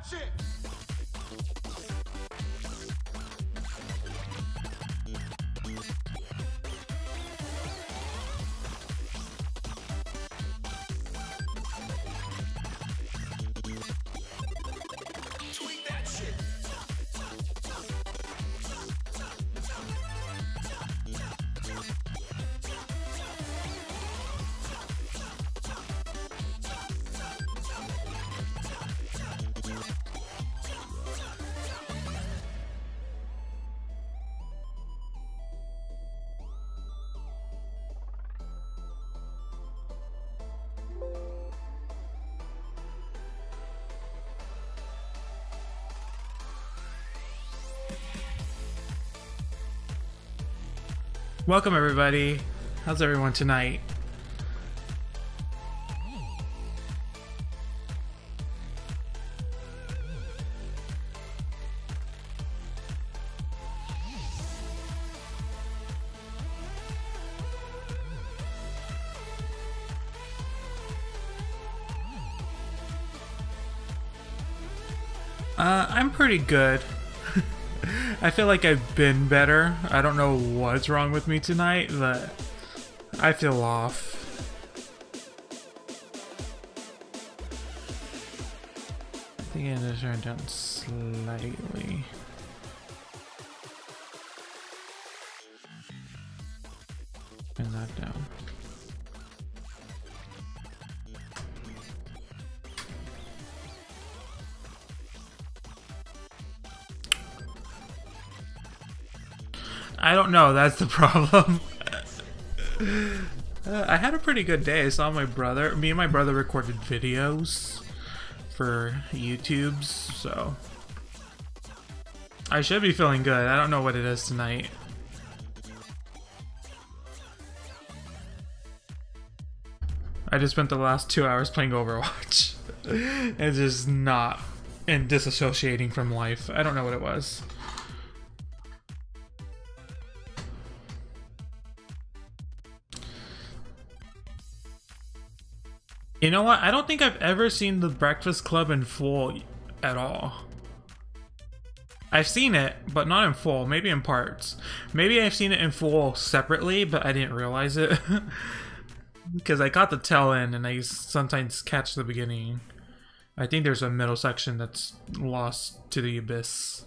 shit. Welcome everybody. How's everyone tonight? I'm pretty good. I feel like I've been better. I don't know what's wrong with me tonight, but I feel off. I think I just turned down slightly. Turn that down. I don't know, that's the problem. I had a pretty good day. I saw me and my brother recorded videos for YouTube's, so I should be feeling good. I don't know what it is tonight. I just spent the last 2 hours playing Overwatch. And just not and disassociating from life. I don't know what it was. You know what? I don't think I've ever seen The Breakfast Club in full at all. I've seen it, but not in full. Maybe in parts. Maybe I've seen it in full separately, but I didn't realize it. Because I got the tail end, and I sometimes catch the beginning. I think there's a middle section that's lost to the abyss.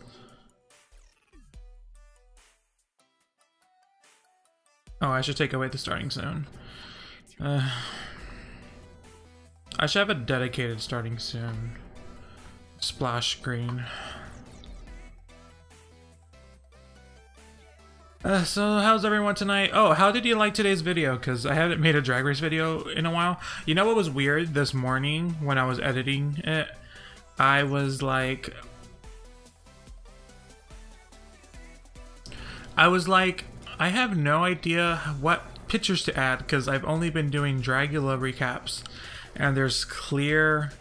Oh, I should take away the starting zone. I should have a dedicated starting soon. Splash screen. So how's everyone tonight? Oh, how did you like today's video? Because I haven't made a Drag Race video in a while. You know what was weird this morning when I was editing it? I was like, I have no idea what pictures to add because I've only been doing Dragula recaps. And there's clear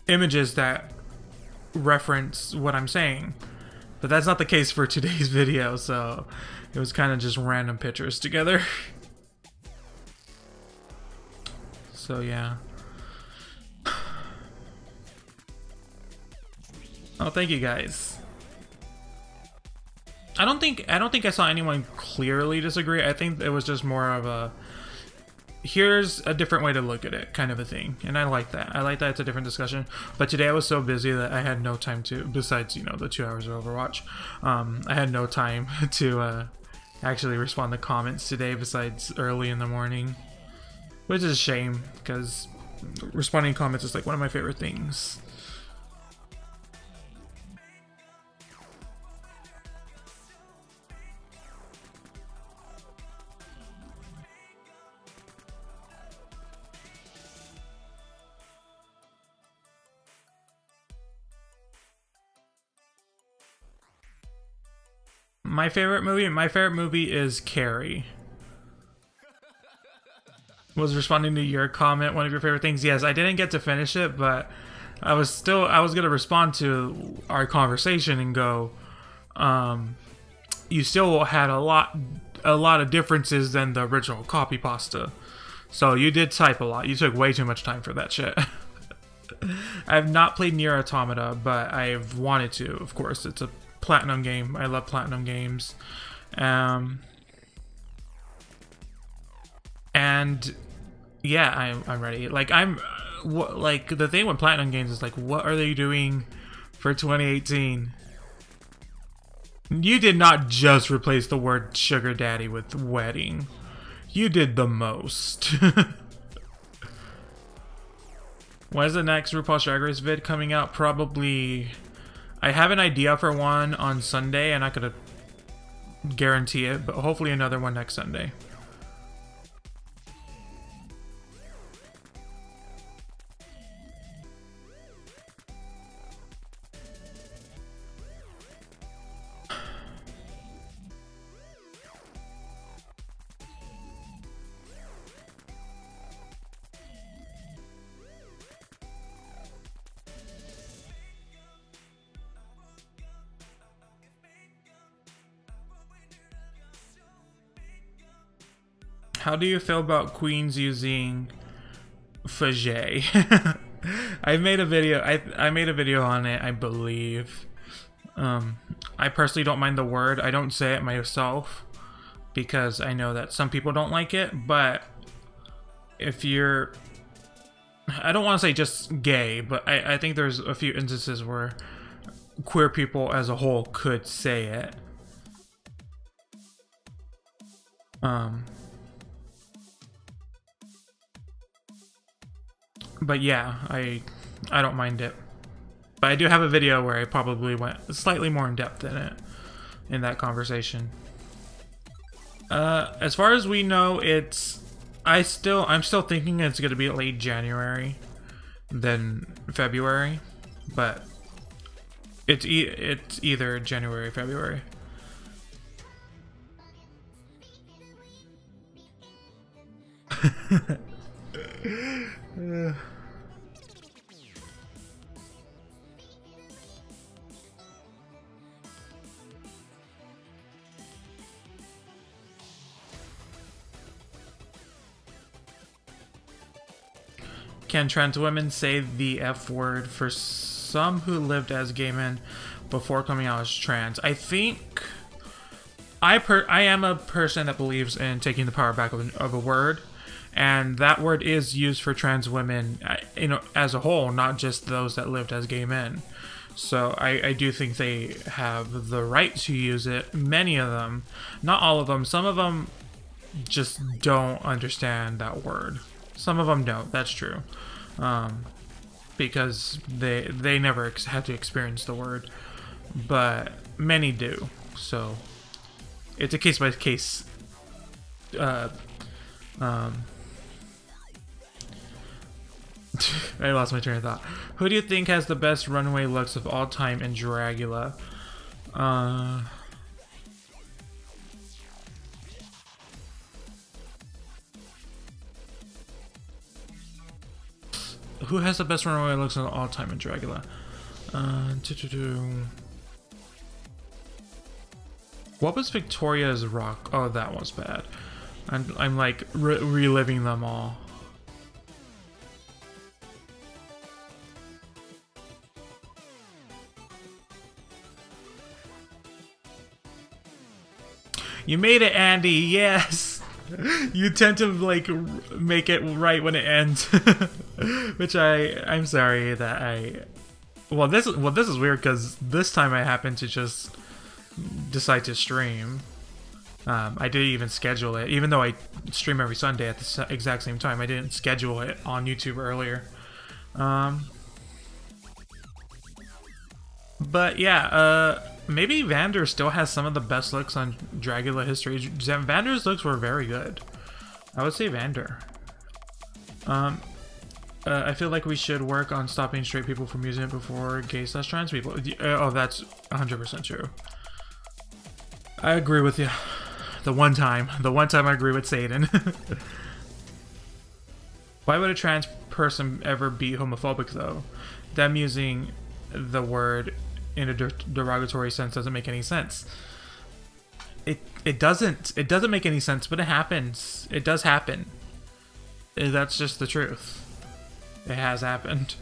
images that reference what I'm saying. But that's not the case for today's video, so it was kind of just random pictures together. So yeah. Oh, thank you guys. I don't think I saw anyone clearly disagree. I think it was just more of a here's a different way to look at it kind of a thing, and I like that. I like that it's a different discussion. But today I was so busy that I had no time to, besides, you know, the 2 hours of Overwatch, I had no time to actually respond to comments today besides early in the morning, which is a shame because responding to comments is like one of my favorite things. My favorite movie is Carrie. Was responding to your comment one of your favorite things? Yes, I didn't get to finish it, but I was gonna respond to our conversation and go, you still had a lot of differences than the original copy pasta. So you did type a lot. You took way too much time for that shit. I've not played Nier Automata, but I've wanted to, of course. It's a Platinum game. I love Platinum games. And yeah, I'm ready. Like like the thing with Platinum games is like, what are they doing for 2018? You did not just replace the word sugar daddy with wedding. You did the most. When's the next RuPaul's Drag Race vid coming out? Probably... I have an idea for one on Sunday. I'm not gonna guarantee it, but hopefully another one next Sunday. How do you feel about queens using Fajay? I made a video. I made a video on it, I believe. I personally don't mind the word. I don't say it myself because I know that some people don't like it. But if you're, I don't want to say just gay, but I think there's a few instances where queer people as a whole could say it. But yeah, I don't mind it. But I do have a video where I probably went slightly more in depth in it, in that conversation. As far as we know, I'm still thinking it's gonna be late January than February, but it's either January or February. Can trans women say the F word? For some who lived as gay men before coming out as trans, I think I am a person that believes in taking the power back of a word, and that word is used for trans women, you know, as a whole, not just those that lived as gay men. So I do think they have the right to use it. Many of them, not all of them. Some of them just don't understand that word. Some of them don't. That's true, because they never had to experience the word, but many do. So it's a case by case. I lost my train of thought. Who do you think has the best runway looks of all time in Dragula? Who has the best runway looks of all time in Dragula? What was Victoria's rock? Oh, that was bad. I'm like reliving them all. You made it, Andy. Yes. You tend to like make it right when it ends, which I'm sorry that I. Well, this is weird because this time I happened to just decide to stream. I didn't even schedule it, even though I stream every Sunday at the exact same time. I didn't schedule it on YouTube earlier. But yeah, maybe Vander still has some of the best looks on Dragula history. Vander's looks were very good. I would say Vander. I feel like we should work on stopping straight people from using it before gay/trans people. Oh, that's 100% true. I agree with you. The one time I agree with Satan. Why would a trans person ever be homophobic though? Them using the word in a derogatory sense doesn't make any sense. It doesn't make any sense, but it happens. It does happen. That's just the truth. It has happened.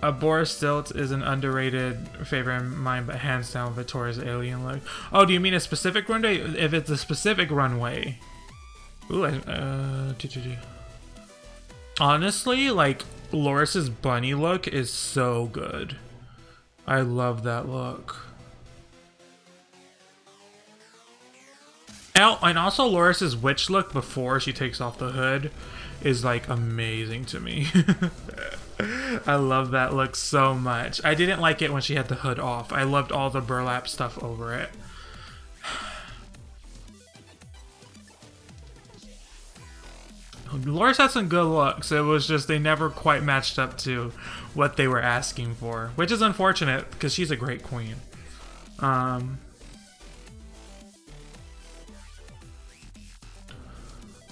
A Boris Stilt is an underrated favorite of mine, but hands down Victoria's alien look. Oh, do you mean a specific runway? If it's a specific runway. Ooh, honestly, like, Loris's bunny look is so good. I love that look. And also Loris's witch look before she takes off the hood is like amazing to me. I love that look so much. I didn't like it when she had the hood off. I loved all the burlap stuff over it. Loris had some good looks. It was just they never quite matched up to what they were asking for, which is unfortunate because she's a great queen.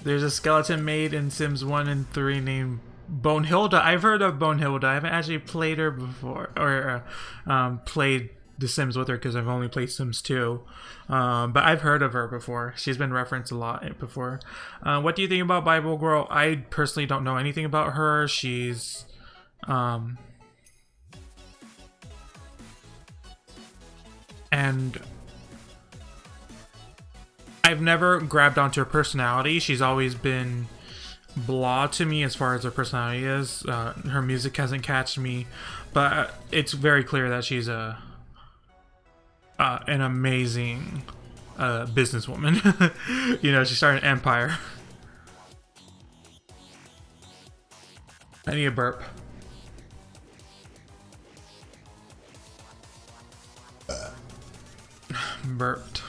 There's a skeleton made in Sims 1 and 3 named Bonehilda. I've heard of Bonehilda. I haven't actually played her before, or played The Sims with her because I've only played Sims 2. But I've heard of her before. She's been referenced a lot before. What do you think about Bible Girl? I personally don't know anything about her. She's... and I've never grabbed onto her personality. She's always been blah to me as far as her personality is. Her music hasn't catched me, but it's very clear that she's an amazing businesswoman. You know, she started an empire. I need a burp. Burped.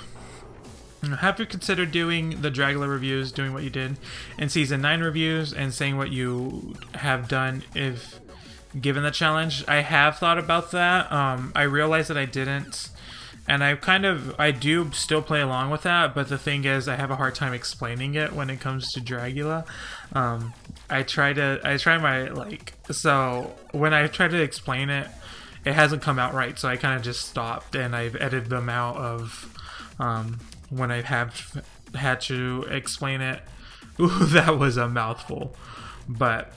Have you considered doing the Dragula reviews, doing what you did in Season 9 reviews, and saying what you have done if given the challenge? I have thought about that. I realized that I didn't, and I do still play along with that, but the thing is, I have a hard time explaining it when it comes to Dragula. So when I try to explain it, it hasn't come out right, so I kind of just stopped, and I've edited them out of, when I have had to explain it. Ooh, that was a mouthful. But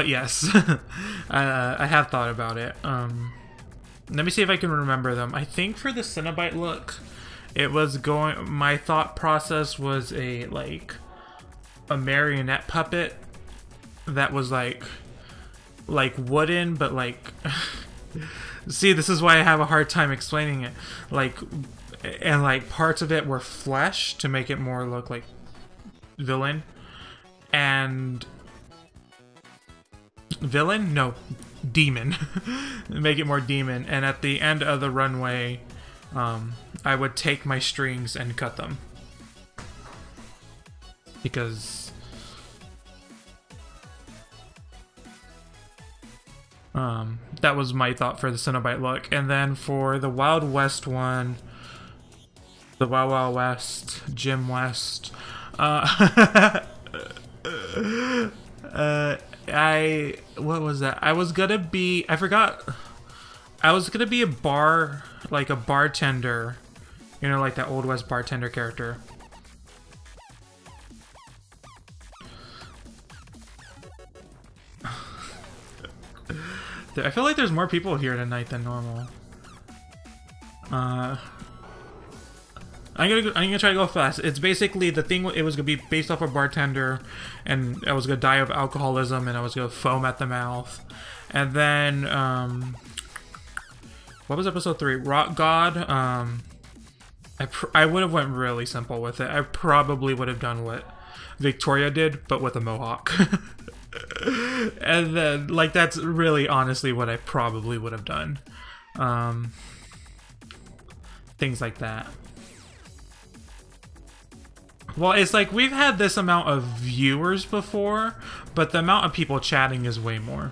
yes, I have thought about it. Let me see if I can remember them. I think for the Cenobite look, it was my thought process was a marionette puppet that was like wooden, but like see, this is why I have a hard time explaining it. And parts of it were flesh to make it more look like villain. And villain? No, demon. Make it more demon. And at the end of the runway, I would take my strings and cut them. Because that was my thought for the Cenobite look. And then for the Wild West one, the Wild Wild West, Jim West, what was that? I was gonna be a bar, like a bartender, you know, like that Old West bartender character. I feel like there's more people here tonight than normal. I'm gonna try to go fast. It's basically the thing. It was gonna be based off a bartender, and I was gonna die of alcoholism, and I was gonna foam at the mouth. And then what was episode 3? Rock God. I would have went really simple with it. I probably would have done what Victoria did, but with a mohawk. And then, like, that's really honestly what I probably would have done. Things like that. Well, it's like we've had this amount of viewers before, but the amount of people chatting is way more.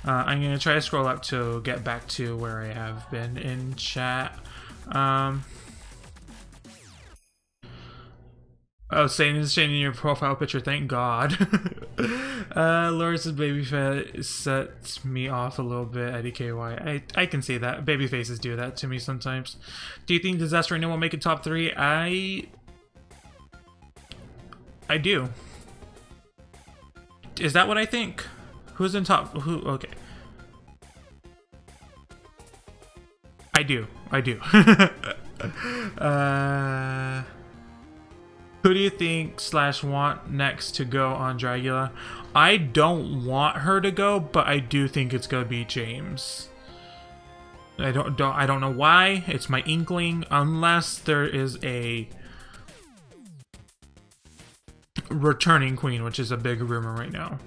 I'm going to try to scroll up to get back to where I have been in chat. Oh, Satan is changing your profile picture, thank God. Loris's babyface sets me off a little bit at EKY. I can see that. Babyfaces do that to me sometimes. Do you think Disaster Renewal will make it top 3? I do. Is that what I think? Who's in top? Who? Okay. I do. Who do you think / want next to go on Dragula? I don't want her to go, but I do think it's gonna be James. I don't know why. It's my inkling, unless there is a returning queen, which is a big rumor right now.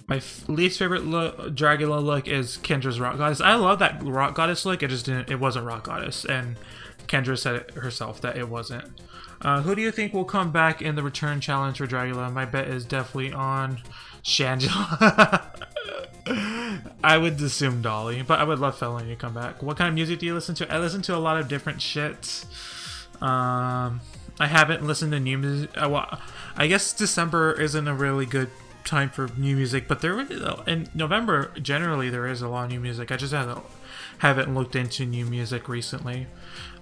My least favorite Dragula look is Kendra's Rock Goddess. I love that Rock Goddess look. It wasn't Rock Goddess, and Kendra said it herself that it wasn't. Who do you think will come back in the return challenge for Dragula? My bet is definitely on Shangela. I would assume Dolly, but I would love Felony to come back. What kind of music do you listen to? I listen to a lot of different shit. I haven't listened to new music. Well, I guess December isn't a really good time for new music, but in November generally there is a lot of new music. I just haven't looked into new music recently.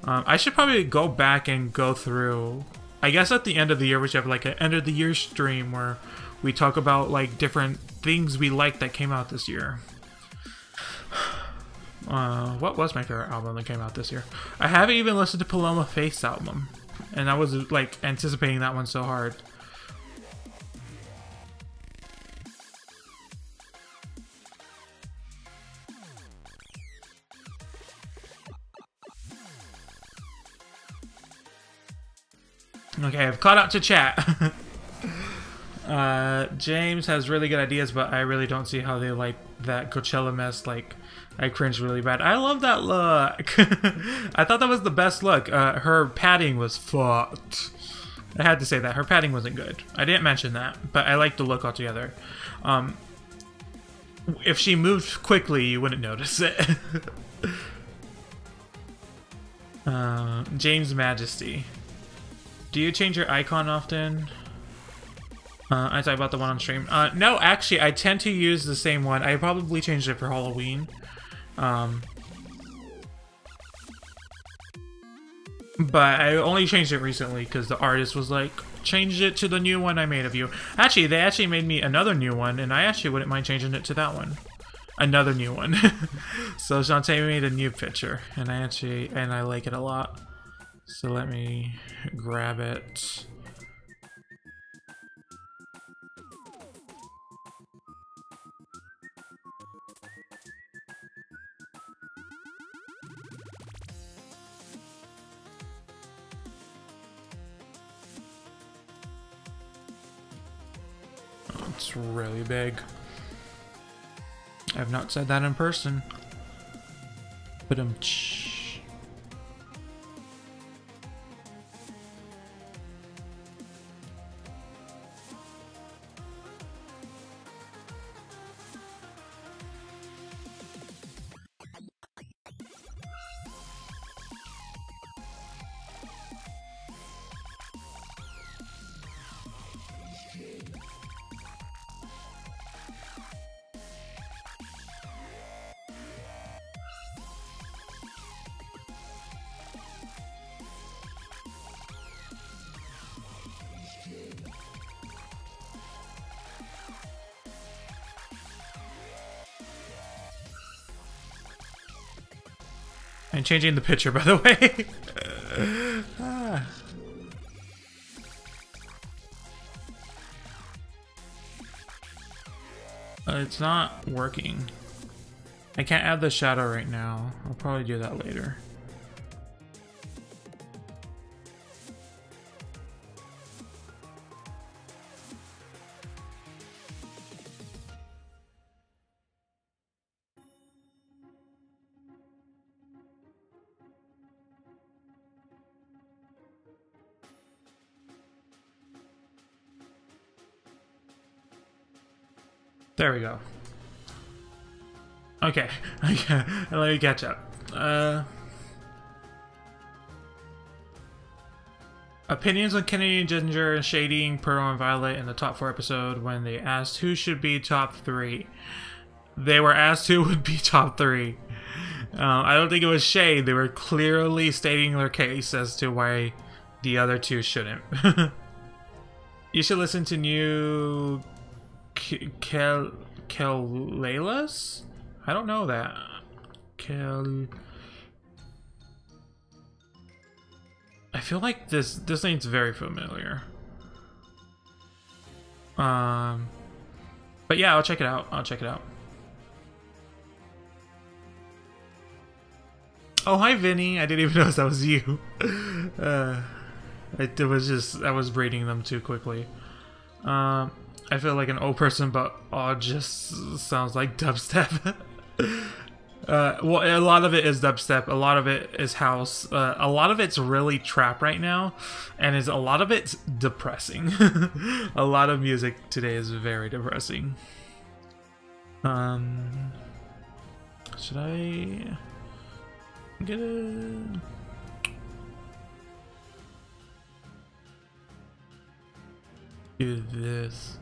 I should probably go back and go through, I guess at the end of the year we should have like an end of the year stream where we talk about like different things we like that came out this year. What was my favorite album that came out this year? I haven't even listened to Paloma Faith's album, and I was like anticipating that one so hard. Okay, I've caught up to chat. James has really good ideas, but I really don't see how they like that Coachella mess. Like, I cringed really bad. I love that look. I thought that was the best look. Her padding was fucked. I had to say that. Her padding wasn't good. I didn't mention that, but I like the look altogether. If she moved quickly, you wouldn't notice it. James Majesty. Do you change your icon often? I talk about the one on stream. No, actually, I tend to use the same one. I probably changed it for Halloween. But I only changed it recently because the artist was like, change it to the new one I made of you. Actually, they actually made me another new one, and I actually wouldn't mind changing it to that one. Another new one. So Shantae made a new picture, and I like it a lot. So let me grab it. Oh, it's really big. I've not said that in person. But I'm changing the picture, by the way. It's not working. I can't add the shadow right now. I'll probably do that later. There we go. Okay, let me catch up. Opinions on Kennedy and Ginger shading Pearl and Violet in the top 4 episode when they asked who should be top 3. They were asked who would be top 3. I don't think it was shade. They were clearly stating their case as to why the other two shouldn't. You should listen to new Kelleilas? I don't know that. I feel like this name's very familiar. But yeah, I'll check it out. I'll check it out. Oh, hi, Vinny. I didn't even notice that was you. It was just, I was rating them too quickly. I feel like an old person, but just sounds like dubstep. Well, a lot of it is dubstep. A lot of it is house. A lot of it's really trap right now, and a lot of it's depressing. A lot of music today is very depressing. Should I get a... do this?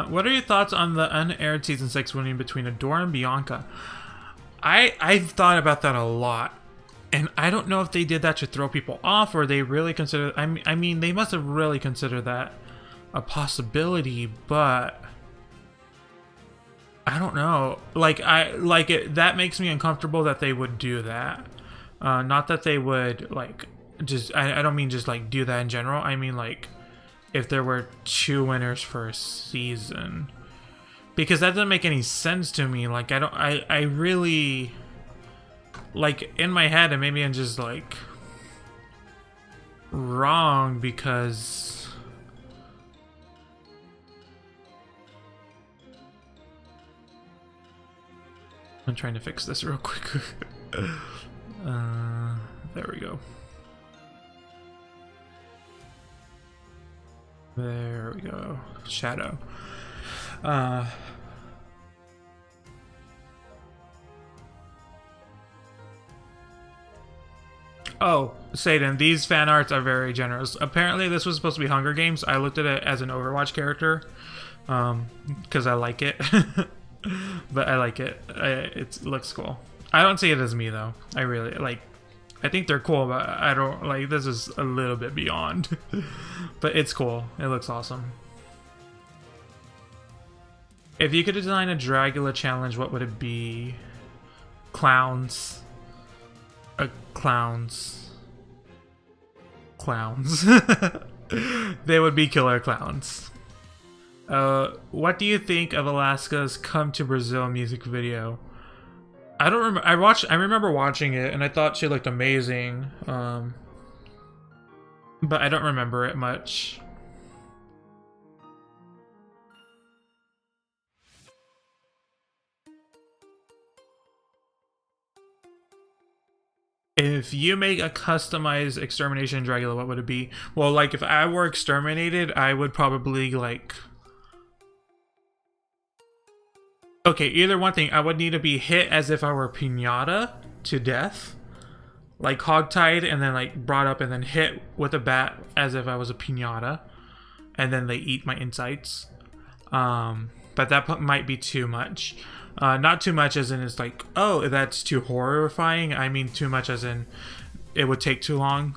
What are your thoughts on the unaired season 6 winning between Adora and Bianca? I've thought about that a lot, and I don't know if they did that to throw people off, or they really consider. I mean, they must have really considered that a possibility, but I don't know. Like that makes me uncomfortable that they would do that. Not that they would like just. I don't mean just like do that in general. I mean like if there were 2 winners for a season, because that doesn't make any sense to me. Like I really, like, in my head, and maybe I'm just like wrong, because I'm trying to fix this real quick. There we go. There we go. Shadow. Oh, Satan, these fan arts are very generous. Apparently this was supposed to be Hunger Games. I looked at it as an Overwatch character, because I like it. But I like it. It looks cool. I don't see it as me, though. I really, like, I think they're cool, but I don't, like, this is a little bit beyond. But it's cool. It looks awesome. If you could design a Dragula challenge, what would it be? Clowns. Clowns. Clowns. They would be killer clowns. What do you think of Alaska's Come to Brazil music video? I don't remember. I remember watching it, and I thought she looked amazing. But I don't remember it much. If you make a customized extermination Dragula, what would it be? Well, like, if I were exterminated, I would probably, like... Okay, either one thing. I would need to be hit as if I were Pinata to death. Like, hogtied and then, like, brought up and then hit with a bat as if I was a Pinata. And then they eat my insides. But that might be too much. Not too much as in it's like, oh, that's too horrifying. I mean too much as in it would take too long.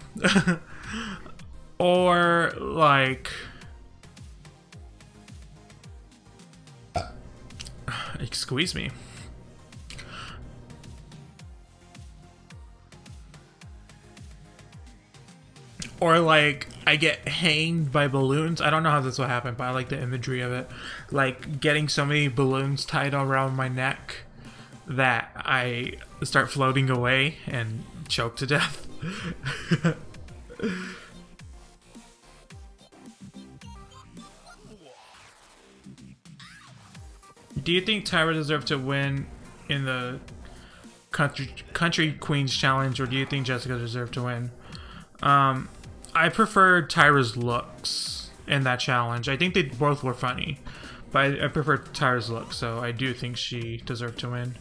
Or like... Excuse me. Or like I get hanged by balloons. I don't know how this will happen, but I like the imagery of it. Like getting so many balloons tied around my neck that I start floating away and choke to death. Do you think Tyra deserved to win in the Country Queens Challenge, or do you think Jessica deserved to win? I preferred Tyra's looks in that challenge. I think they both were funny, but I preferred Tyra's looks, so I do think she deserved to win.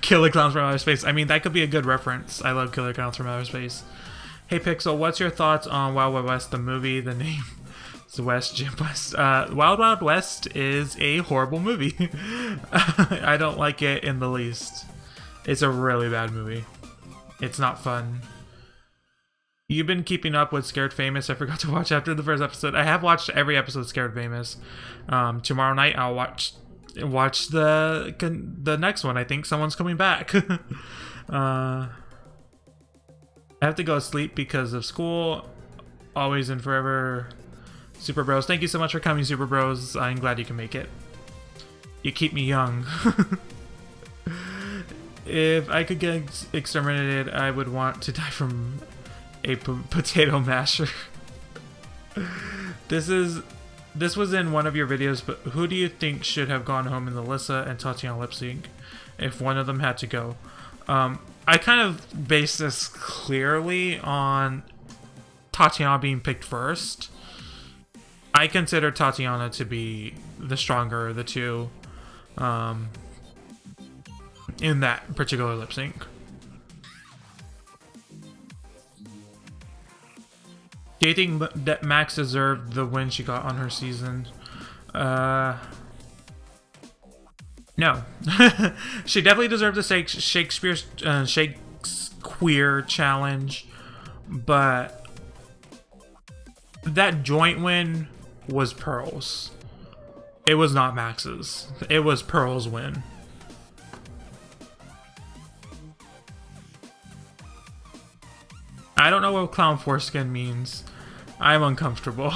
Killer Clowns from Outer Space. I mean, that could be a good reference. I love Killer Clowns from Outer Space. Hey Pixel, what's your thoughts on Wild Wild West, the movie? The name is West, Jim West. Wild Wild West is a horrible movie. I don't like it in the least. It's a really bad movie. It's not fun. You've been keeping up with Scared Famous. I forgot to watch after the first episode. I have watched every episode of Scared Famous. Tomorrow night I'll watch the next one. I think someone's coming back. I have to go to sleep because of school. Always and forever. Super Bros. Thank you so much for coming, Super Bros. I'm glad you can make it. You keep me young. If I could get exterminated, I would want to die from a potato masher. This was in one of your videos, but who do you think should have gone home in the Alyssa and Tatiana lip sync if one of them had to go? I kind of based this clearly on Tatiana being picked first. I consider Tatiana to be the stronger of the two in that particular lip sync. Do you think that Max deserved the win she got on her season? No. She definitely deserved the Shakespeare challenge, but that joint win was Pearl's. It was not Max's. It was Pearl's win. I don't know what clown foreskin means. I'm uncomfortable.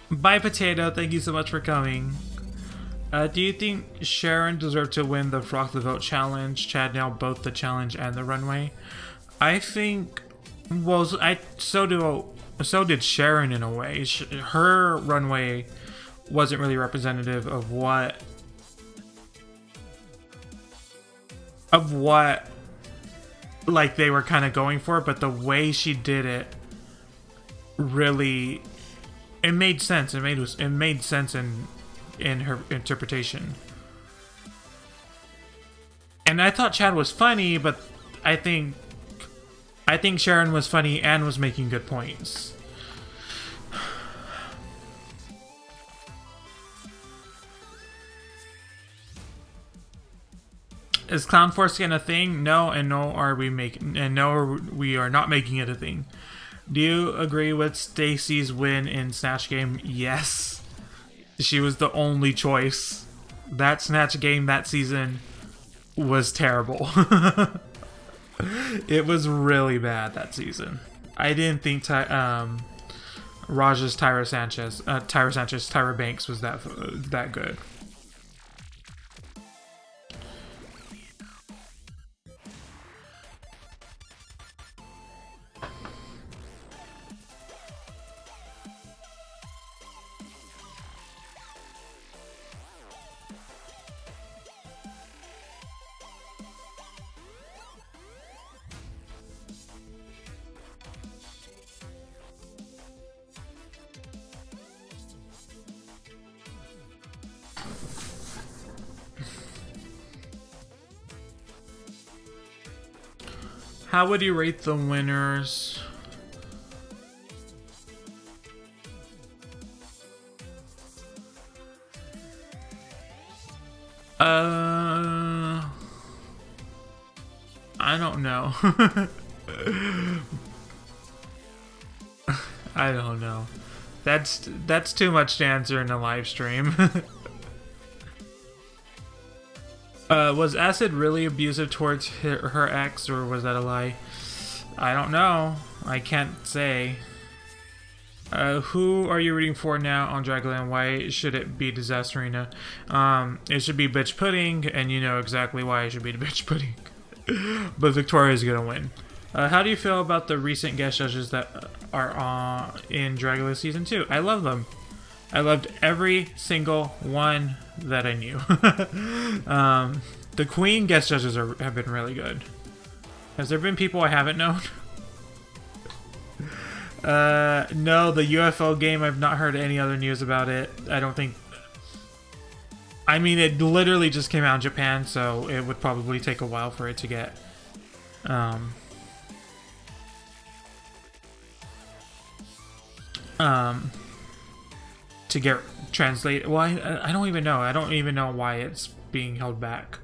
Bye Potato, thank you so much for coming. Do you think Sharon deserved to win the Rock the Vote challenge? Chad nailed both the challenge and the runway. I think, well, so did Sharon in a way. Her runway wasn't really representative of what like they were kind of going for, but the way she did it really, it made sense. It made sense in her interpretation. And I thought Chad was funny, but I think Sharon was funny and was making good points. Is clown foreskin a thing? No, and no, we are not making it a thing. Do you agree with Stacy's win in Snatch Game? Yes. She was the only choice. That Snatch Game that season was terrible. It was really bad that season. I didn't think Tyra Banks was that good. How would you rate the winners? I don't know. I don't know. That's too much to answer in a live stream. Was Acid really abusive towards her ex, or was that a lie? I don't know. I can't say. Who are you rooting for now on Dragland? Why should it be Disasterina? It should be Bitch Pudding, and you know exactly why it should be the Bitch Pudding. But Victoria's gonna win. How do you feel about the recent guest judges that are in Dragula Season 2? I love them. I loved every single one that I knew. The Queen guest judges have been really good. Has there been people I haven't known? No, the UFO game, I've not heard any other news about it. I don't think... I mean, it literally just came out in Japan, so it would probably take a while for it to get... to get translated. Well, I don't even know. I don't even know why it's being held back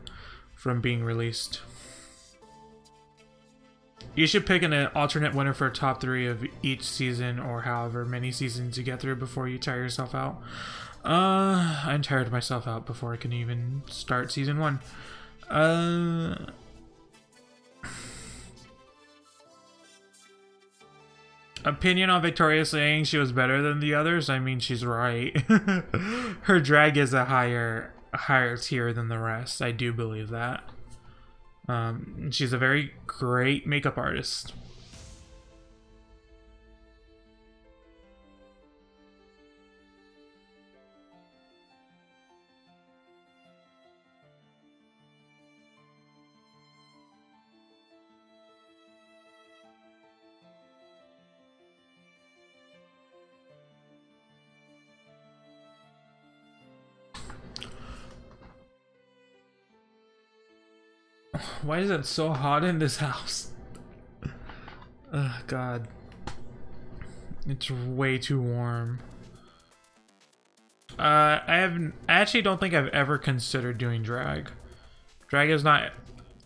from being released. You should pick an alternate winner for top 3 of each season, or however many seasons you get through before you tire yourself out. I tired myself out before I can even start season 1. Opinion on Victoria saying she was better than the others? I mean, she's right. Her drag is a higher tier than the rest. I do believe that. She's a very great makeup artist. Why is it so hot in this house? Oh god. It's way too warm. I actually don't think I've ever considered doing drag. Drag is not...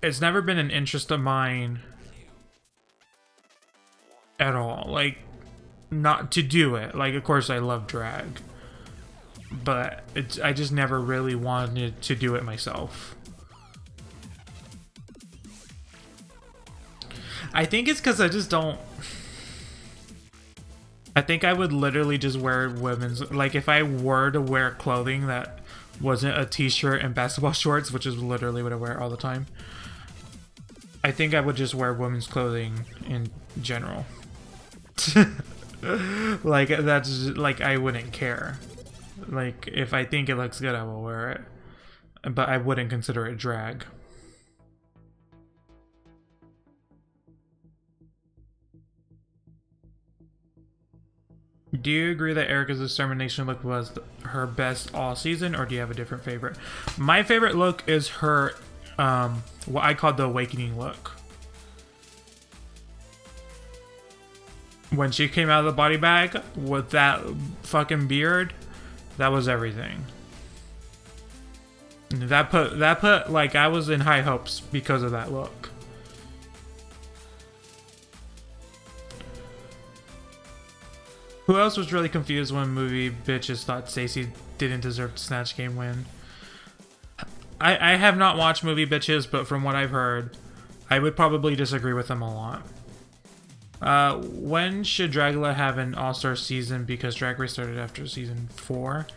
It's never been an interest of mine at all. Like, not to do it. Like, of course I love drag. But I just never really wanted to do it myself. I think it's because I just don't... I think I would literally just wear women's... Like, if I were to wear clothing that wasn't a t-shirt and basketball shorts, which is literally what I wear all the time, I think I would just wear women's clothing in general. Like, that's... Like, I wouldn't care. Like, if I think it looks good, I will wear it. But I wouldn't consider it drag. Do you agree that Erica's Extermination look was her best all season, or do you have a different favorite? My favorite look is her, what I call the Awakening look. When she came out of the body bag with that fucking beard, that was everything. That put like, I was in high hopes because of that look. Who else was really confused when movie bitches thought Stacey didn't deserve to Snatch Game win? I have not watched movie bitches, but from what I've heard, I would probably disagree with them a lot. When should Dragula have an all-star season? Because Drag Race started after season 4.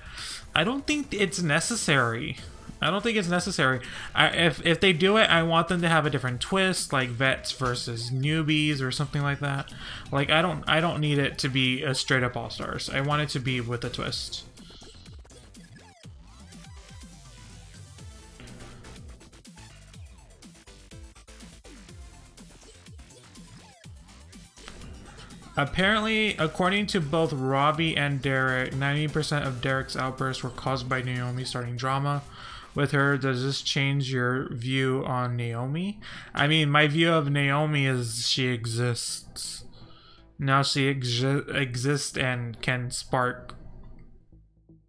I don't think it's necessary. I don't think it's necessary. If they do it, I want them to have a different twist, like vets versus newbies or something like that. Like, I don't need it to be a straight up all-stars. I want it to be with a twist. Apparently, according to both Robbie and Derek, 90% of Derek's outbursts were caused by Naomi starting drama with her. Does this change your view on Naomi? I mean, my view of Naomi is she exists. Now she exists and can spark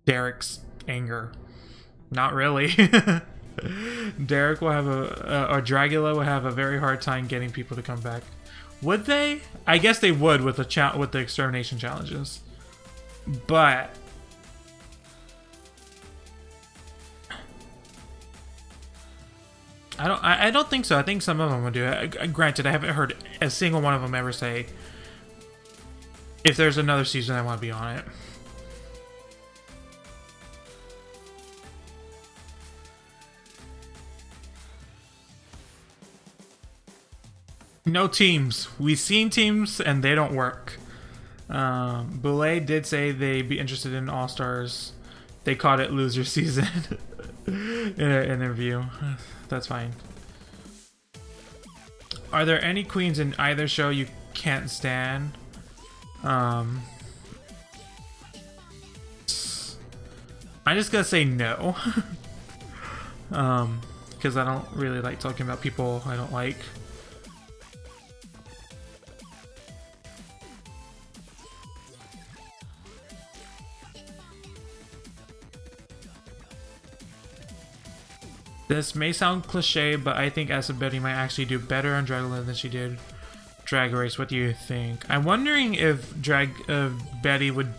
Derek's anger. Not really. Derek will have or Dragula will have a very hard time getting people to come back. Would they? I guess they would with the extermination challenges. But I don't think so. I think some of them would do it. Granted, I haven't heard a single one of them ever say If there's another season, I want to be on it. No teams. We've seen teams and they don't work. Boulay did say they'd be interested in All-Stars. They called it loser season in an interview. That's fine. Are there any queens in either show you can't stand? I'm just gonna say no. Because I don't really like talking about people I don't like. This may sound cliche, but I think Asa Betty might actually do better on Dragula than she did Drag Race. What do you think? I'm wondering if Betty would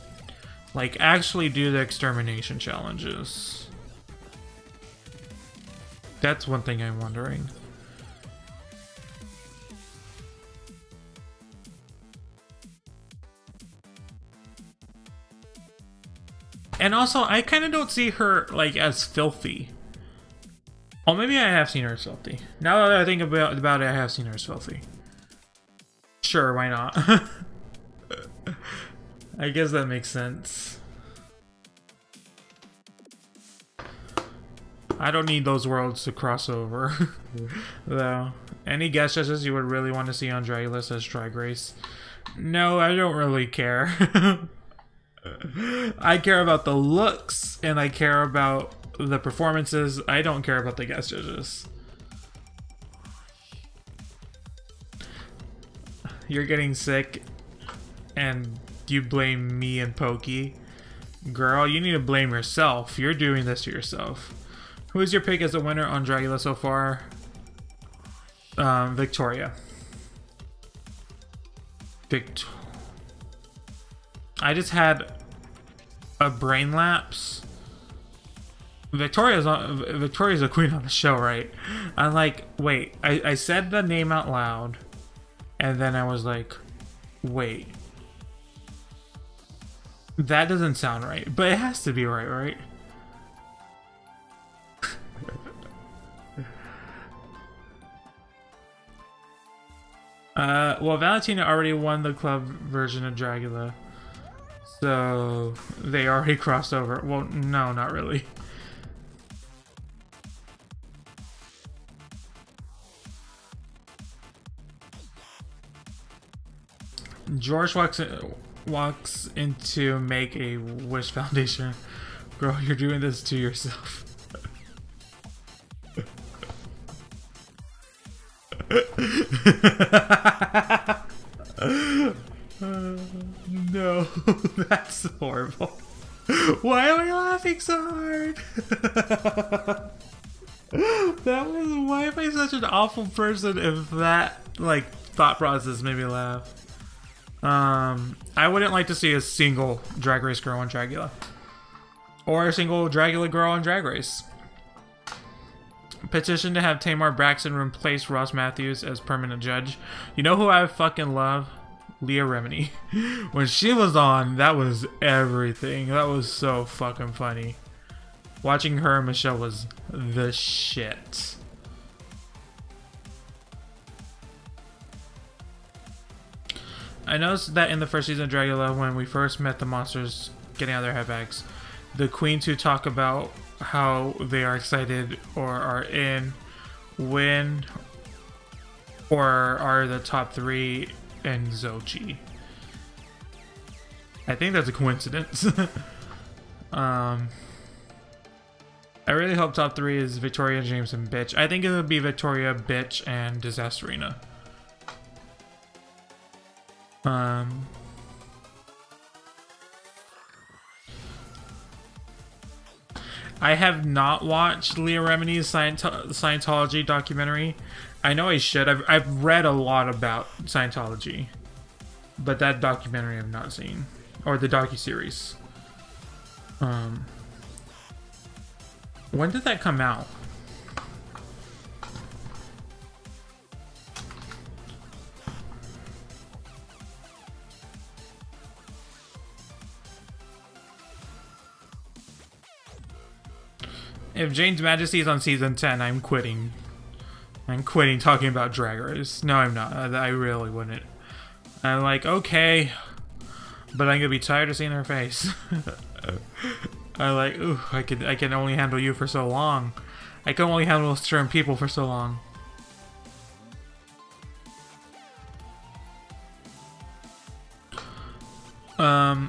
like actually do the extermination challenges. That's one thing I'm wondering. And also, I kind of don't see her like as filthy. Oh, maybe I have seen her as filthy. Now that I think about it, I have seen her as filthy. Sure, why not? I guess that makes sense. I don't need those worlds to cross over, though. Any guest judges you would really want to see on Dragula as Drag Race? No, I don't really care. I care about the looks, and I care about the performances. I don't care about the guest judges. You're getting sick and you blame me and Pokey. Girl, you need to blame yourself. You're doing this to yourself. Who is your pick as a winner on Dragula so far? Victoria. I just had a brain lapse. Victoria's a queen on the show, right? I'm like, wait, I said the name out loud, and then I was like, wait, that doesn't sound right, but it has to be right, right? Well, Valentina already won the club version of Dragula, so they already crossed over. Well, no, not really. George walks into Make a Wish Foundation. Girl, you're doing this to yourself. No, that's horrible. Why am I laughing so hard? Why am I such an awful person if that like thought process made me laugh? I wouldn't like to see a single Drag Race girl on Dragula. Or a single Dragula girl on Drag Race. Petition to have Tamar Braxton replace Ross Matthews as permanent judge. You know who I fucking love? Leah Remini. When she was on, that was everything. That was so fucking funny. Watching her and Michelle was the shit. I noticed that in the first season of Dragula, when we first met the monsters getting out of their head bags, the queens who talk about how they are excited or are in win or are the top 3 in Zochi. I think that's a coincidence. I really hope top 3 is Victoria, James, and Bitch. I think it would be Victoria, Bitch, and Disasterina. I have not watched Leah Remini's Scientology documentary. I know I should. I've read a lot about Scientology, but that documentary I've not seen, or the docuseries. When did that come out? If Jane's Majesty is on season 10, I'm quitting. I'm quitting talking about Drag Race. No, I'm not. I really wouldn't. I'm like, okay, but I'm gonna be tired of seeing her face. I'm like, ooh, I can only handle you for so long. I can only handle certain people for so long.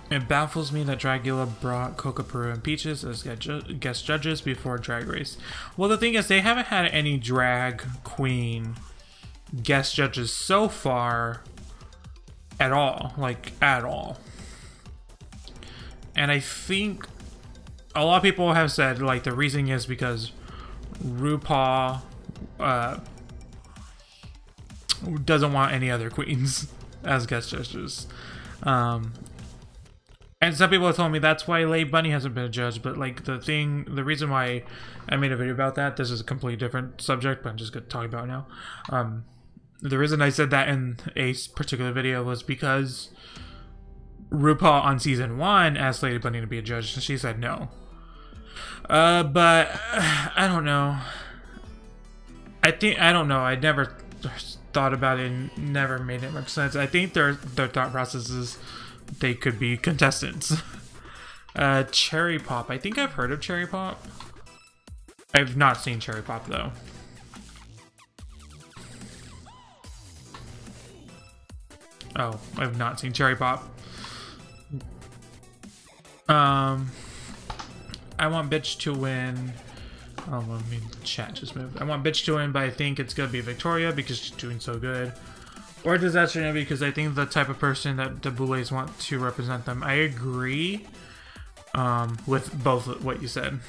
It baffles me that Dragula brought Coca Peru and Peaches as guest judges before Drag Race. Well, the thing is, they haven't had any drag queen guest judges so far at all. Like, at all. And I think a lot of people have said, like, the reason is because RuPaul doesn't want any other queens as guest judges. And some people have told me that's why Leigh Bunny hasn't been a judge, but like the reason why I made a video about that, this is a completely different subject, but I'm just going to talk about it now. The reason I said that in a particular video was because RuPaul on season 1 asked Leigh Bunny to be a judge, and she said no. But I don't know. I don't know. I never thought about it and never made it much sense. I think their thought process is they could be contestants. Cherry Pop. I think I've heard of Cherry Pop. I've not seen Cherry Pop though. Oh, I've not seen Cherry Pop. I want Bitch to win. Oh, I mean, chat just moved. I want Bitch to win, but I think it's gonna be Victoria because she's doing so good. Or Disaster because I think the type of person that the Boulets want to represent them. I agree with both what you said.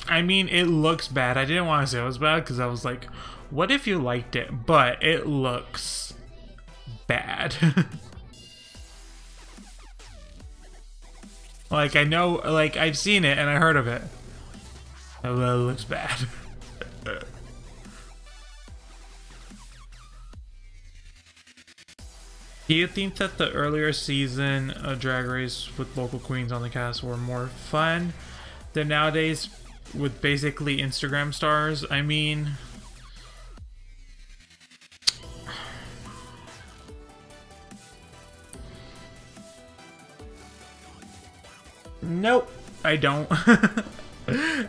I mean, it looks bad. I didn't want to say it was bad because I was like, what if you liked it? But it looks bad. Like, I know, like, I've seen it and I heard of it. It looks bad. Do you think that the earlier season of Drag Race with local queens on the cast were more fun than nowadays with basically Instagram stars? I mean, nope, I don't.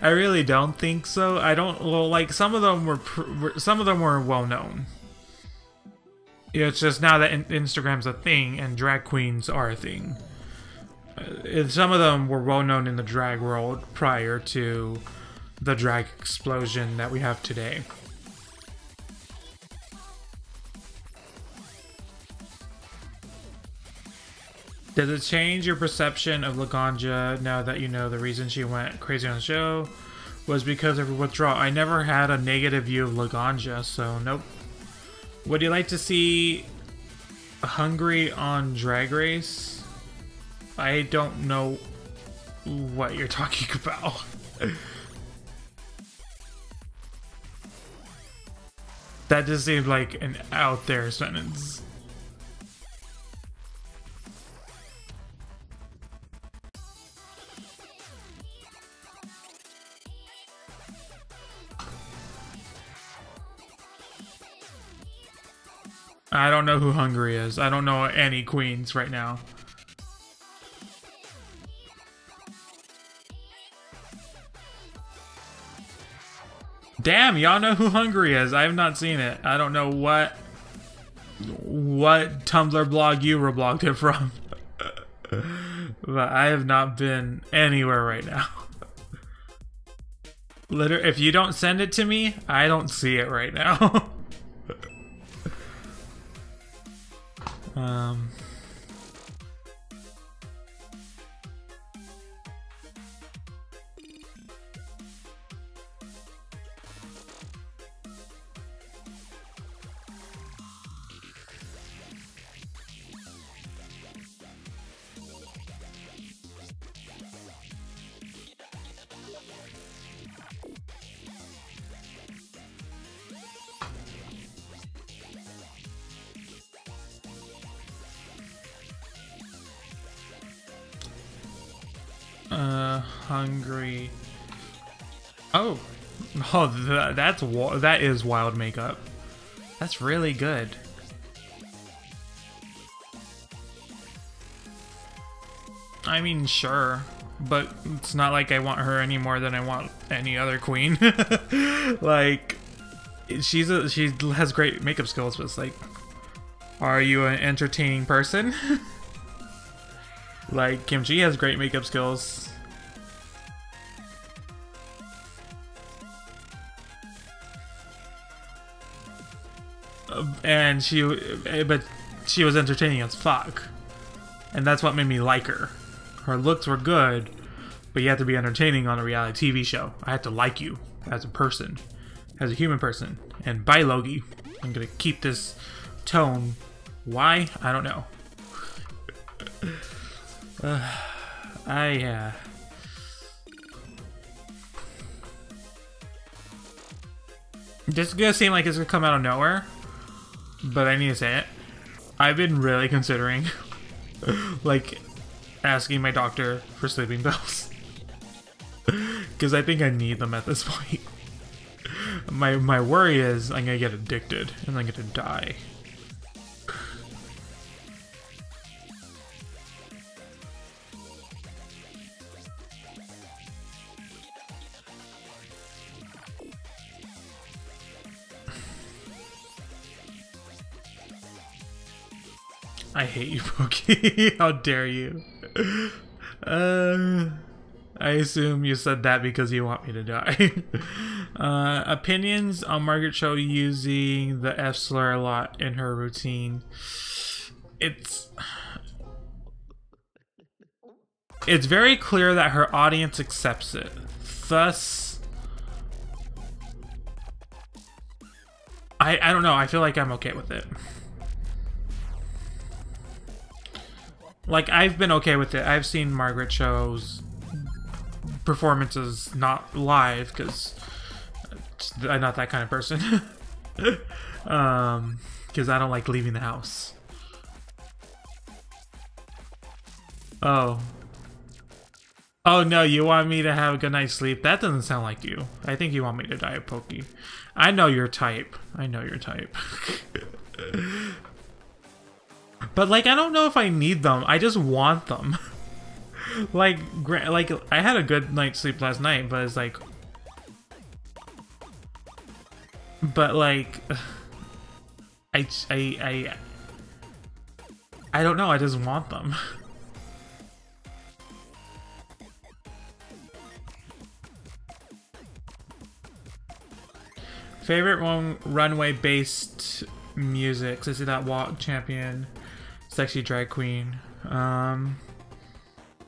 I really don't think so. I don't. Well, like some of them were well known. It's just now that Instagram's a thing and drag queens are a thing. Some of them were well known in the drag world prior to the drag explosion that we have today. Does it change your perception of Laganja now that you know the reason she went crazy on the show was because of her withdrawal? I never had a negative view of Laganja, so nope. Would you like to see Hungry on Drag Race? I don't know what you're talking about. That just seemed like an out there sentence. I don't know who Hungry is. I don't know any queens right now. Damn, y'all know who Hungry is. I have not seen it. I don't know what Tumblr blog you were blogged it from. But I have not been anywhere right now. Literally, if you don't send it to me, I don't see it right now. hungry. Oh, oh, that is wild makeup. That's really good. I mean, sure, but it's not like I want her any more than I want any other queen. Like, she has great makeup skills, but it's like, are you an entertaining person? Like, Kim Chi has great makeup skills. And but she was entertaining as fuck. And that's what made me like her. Her looks were good, but you have to be entertaining on a reality TV show. I have to like you as a person, as a human person. And bye, Logie. I'm gonna keep this tone. Why? I don't know. This is gonna seem like it's gonna come out of nowhere, but I need to say it. I've been really considering, like, asking my doctor for sleeping pills. Because I think I need them at this point. My worry is I'm gonna get addicted and I'm gonna die. I hate you, Pokey. How dare you? I assume you said that because you want me to die. Opinions on Margaret Cho using the F slur a lot in her routine. It's very clear that her audience accepts it. Thus, I don't know. I feel like I'm okay with it. Like, I've been okay with it. I've seen Margaret Cho's performances not live because I'm not that kind of person. Because I don't like leaving the house. Oh. Oh no, you want me to have a good night's sleep? That doesn't sound like you. I think you want me to die, Pokey. I know your type. I know your type. But, like, I don't know if I need them. I just want them. like, I had a good night's sleep last night, but it's like... But, like... I don't know. I just want them. Favorite runway-based music? Sissy That Walk, Champion, Sexy Drag Queen.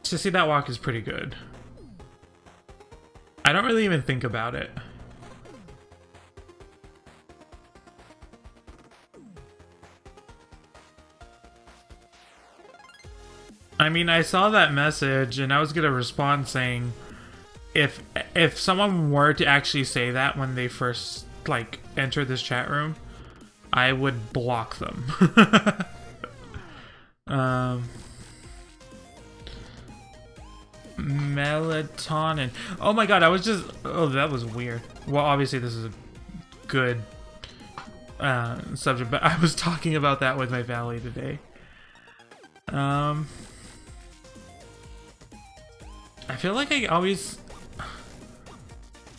Sissy That Walk is pretty good. I don't really even think about it. I mean, I saw that message and I was gonna respond saying if someone were to actually say that when they first, like, enter this chat room, I would block them. Melatonin. Oh my god, I was just... Oh, that was weird. Well, obviously this is a good subject, but I was talking about that with my Valley today. I feel like I always...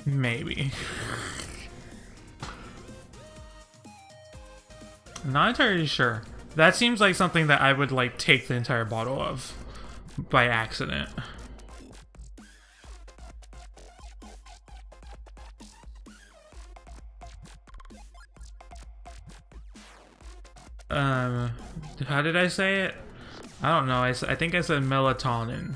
Maybe. I'm not entirely sure. That seems like something that I would, like, take the entire bottle of by accident. How did I say it? I don't know. I think I said melatonin.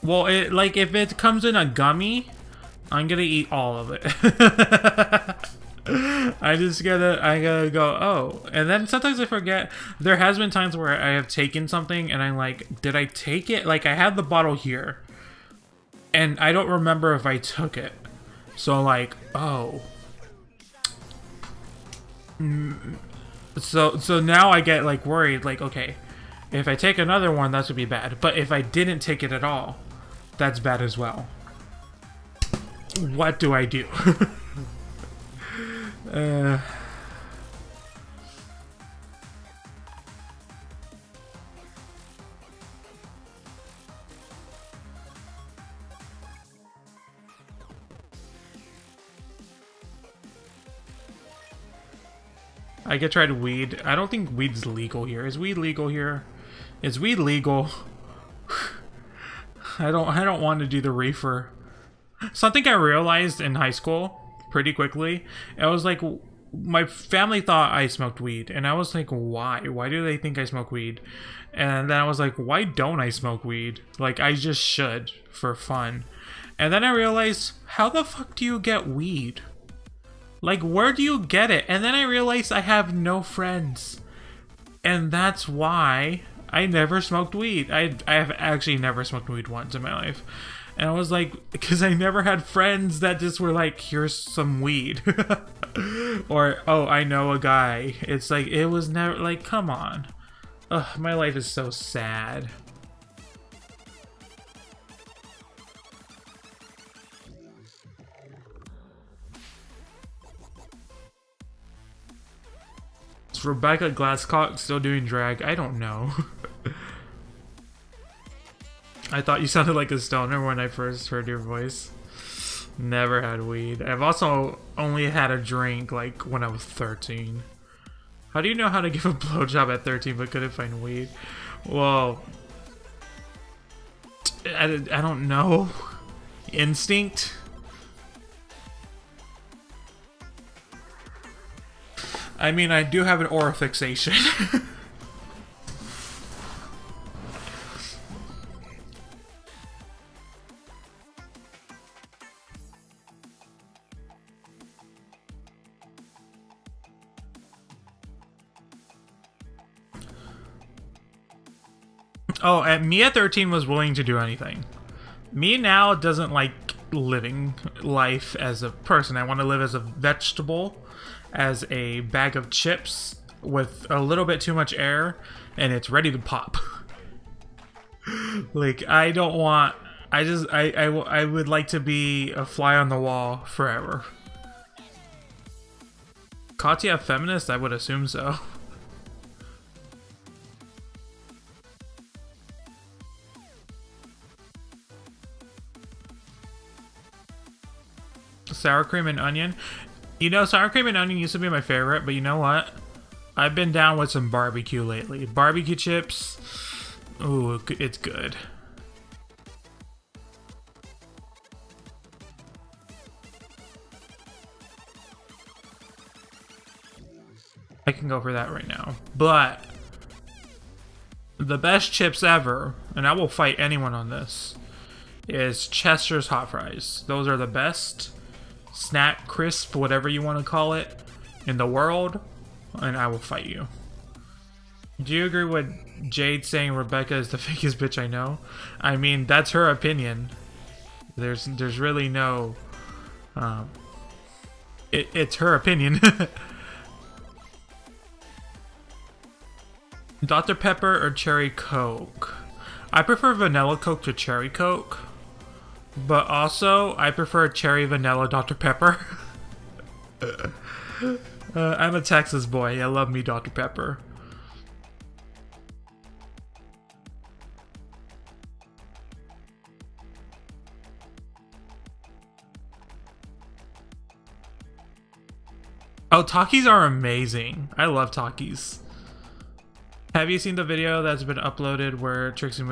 Well, like, if it comes in a gummy, I'm gonna eat all of it. I gotta go, oh. And then sometimes I forget. There has been times where I have taken something and I'm like, did I take it? Like, I have the bottle here and I don't remember if I took it. So, like, oh. So now I get, like, worried, like, okay, If I take another one, that would be bad. But if I didn't take it at all, that's bad as well. What do I do? I get tried weed. I don't think weed's legal here. Is weed legal here? Is weed legal? I don't want to do the reefer. Something I realized in high school pretty quickly. I was like, my family thought I smoked weed, and I was like, why? Why do they think I smoke weed? And then I was like, why don't I smoke weed? Like, I just should for fun. And then I realized, how the fuck do you get weed? Like, where do you get it? And then I realized I have no friends. And that's why I never smoked weed. I have actually never smoked weed once in my life. And I was like, because I never had friends that just were like, here's some weed. Or, oh, I know a guy. It's like, it was never, like, come on. Ugh, my life is so sad. Is Rebecca Glasscock still doing drag? I don't know. I thought you sounded like a stoner when I first heard your voice. Never had weed. I've also only had a drink like when I was 13. How do you know how to give a blowjob at 13 but couldn't find weed? Well, I don't know. Instinct? I mean, I do have an aura fixation. Oh, and me at 13 was willing to do anything. Me now doesn't like living life as a person. I want to live as a vegetable, as a bag of chips with a little bit too much air, and it's ready to pop. Like, I don't want... I would like to be a fly on the wall forever. Katya feminist? I would assume so. Sour cream and onion. You know, sour cream and onion used to be my favorite, but you know what? I've been down with some barbecue lately. Barbecue chips. Ooh, it's good. I can go for that right now. But the best chips ever, and I will fight anyone on this, is Chester's hot fries. Those are the best snack, crisp, whatever you want to call it, in the world, and I will fight you. Do you agree with Jade saying Rebecca is the fakest bitch I know? I mean, that's her opinion. There's really no... it's her opinion. Dr. Pepper or Cherry Coke? I prefer vanilla Coke to Cherry Coke. But also, I prefer cherry vanilla Dr. Pepper. I'm a Texas boy. I love me Dr. Pepper. Oh, Takis are amazing. I love Takis. Have you seen the video that's been uploaded where Trixie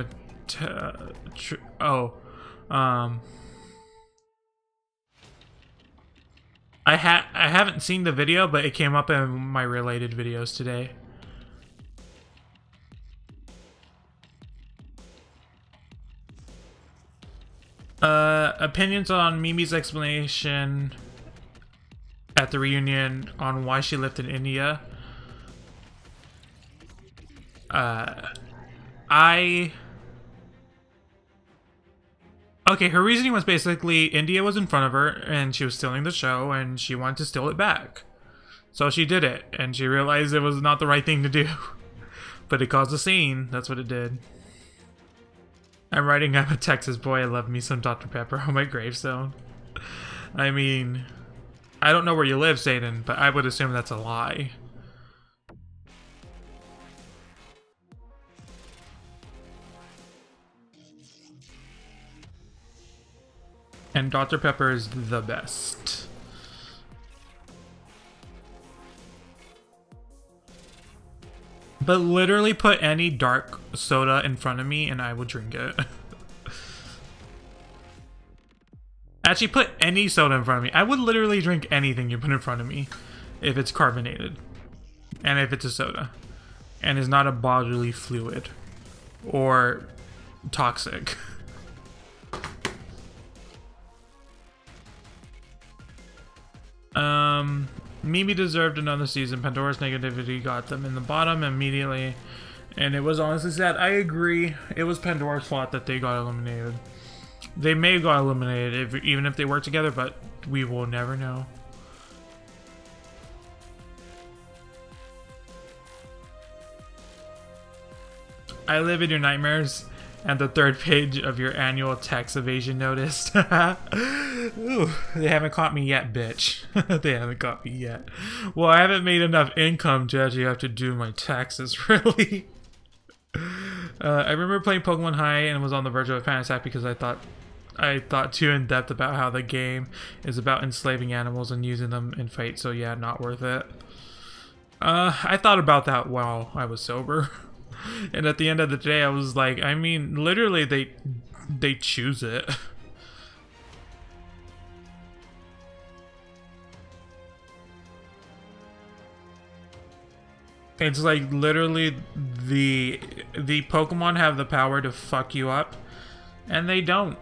I haven't seen the video, but it came up in my related videos today. Opinions on Mimi's explanation at the reunion on why she lived in India. Okay, her reasoning was basically India was in front of her and she was stealing the show and she wanted to steal it back. So she did it and she realized it was not the right thing to do. But it caused a scene. That's what it did. I'm writing, I'm a Texas boy. I love me some Dr. Pepper on my gravestone. I mean, I don't know where you live, Satan, but I would assume that's a lie. And Dr. Pepper is the best. But literally put any dark soda in front of me and I will drink it. Actually, put any soda in front of me. I would literally drink anything you put in front of me if it's carbonated. And if it's a soda. And is not a bodily fluid. Or toxic. Mimi deserved another season. Pandora's negativity got them in the bottom immediately. And it was honestly sad. I agree. It was Pandora's fault that they got eliminated. They may have got eliminated even if they work together, but we will never know. I live in your nightmares and the third page of your annual tax evasion notice. Ooh, they haven't caught me yet, bitch. They haven't caught me yet. Well, I haven't made enough income to actually have to do my taxes, really. I remember playing Pokemon High and was on the verge of a panic attack because I thought too in depth about how the game is about enslaving animals and using them in fight, so yeah, not worth it. I thought about that while I was sober. And at the end of the day, I was like, I mean, literally, they choose it. It's like literally the Pokemon have the power to fuck you up, and they don't.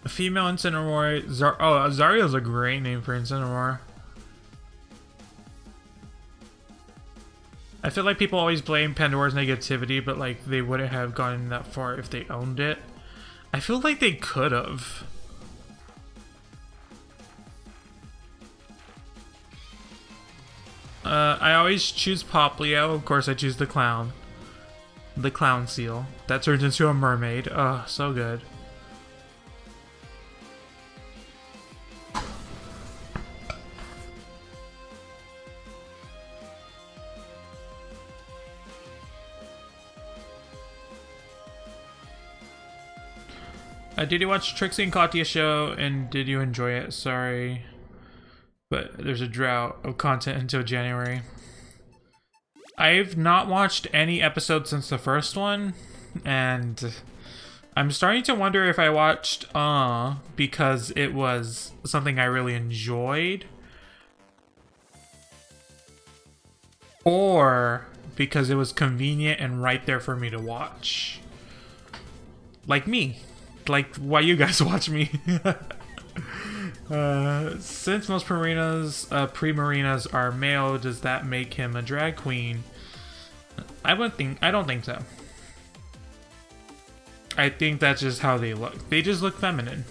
A female Incineroar. Zarya's a great name for Incineroar. I feel like people always blame Pandora's negativity, but like they wouldn't have gotten that far if they owned it. I feel like they could have. I always choose Poplio. Of course, I choose the clown. The clown seal. That turns into a mermaid. Oh, so good. Did you watch Trixie and Katya show, and did you enjoy it? Sorry, but there's a drought of content until January. I've not watched any episodes since the first one, and I'm starting to wonder if I watched because it was something I really enjoyed, or because it was convenient and right there for me to watch. Like me. Like why you guys watch me. Since most pre-marinas are male, does that make him a drag queen? I don't think so. I think that's just how they look. They just look feminine.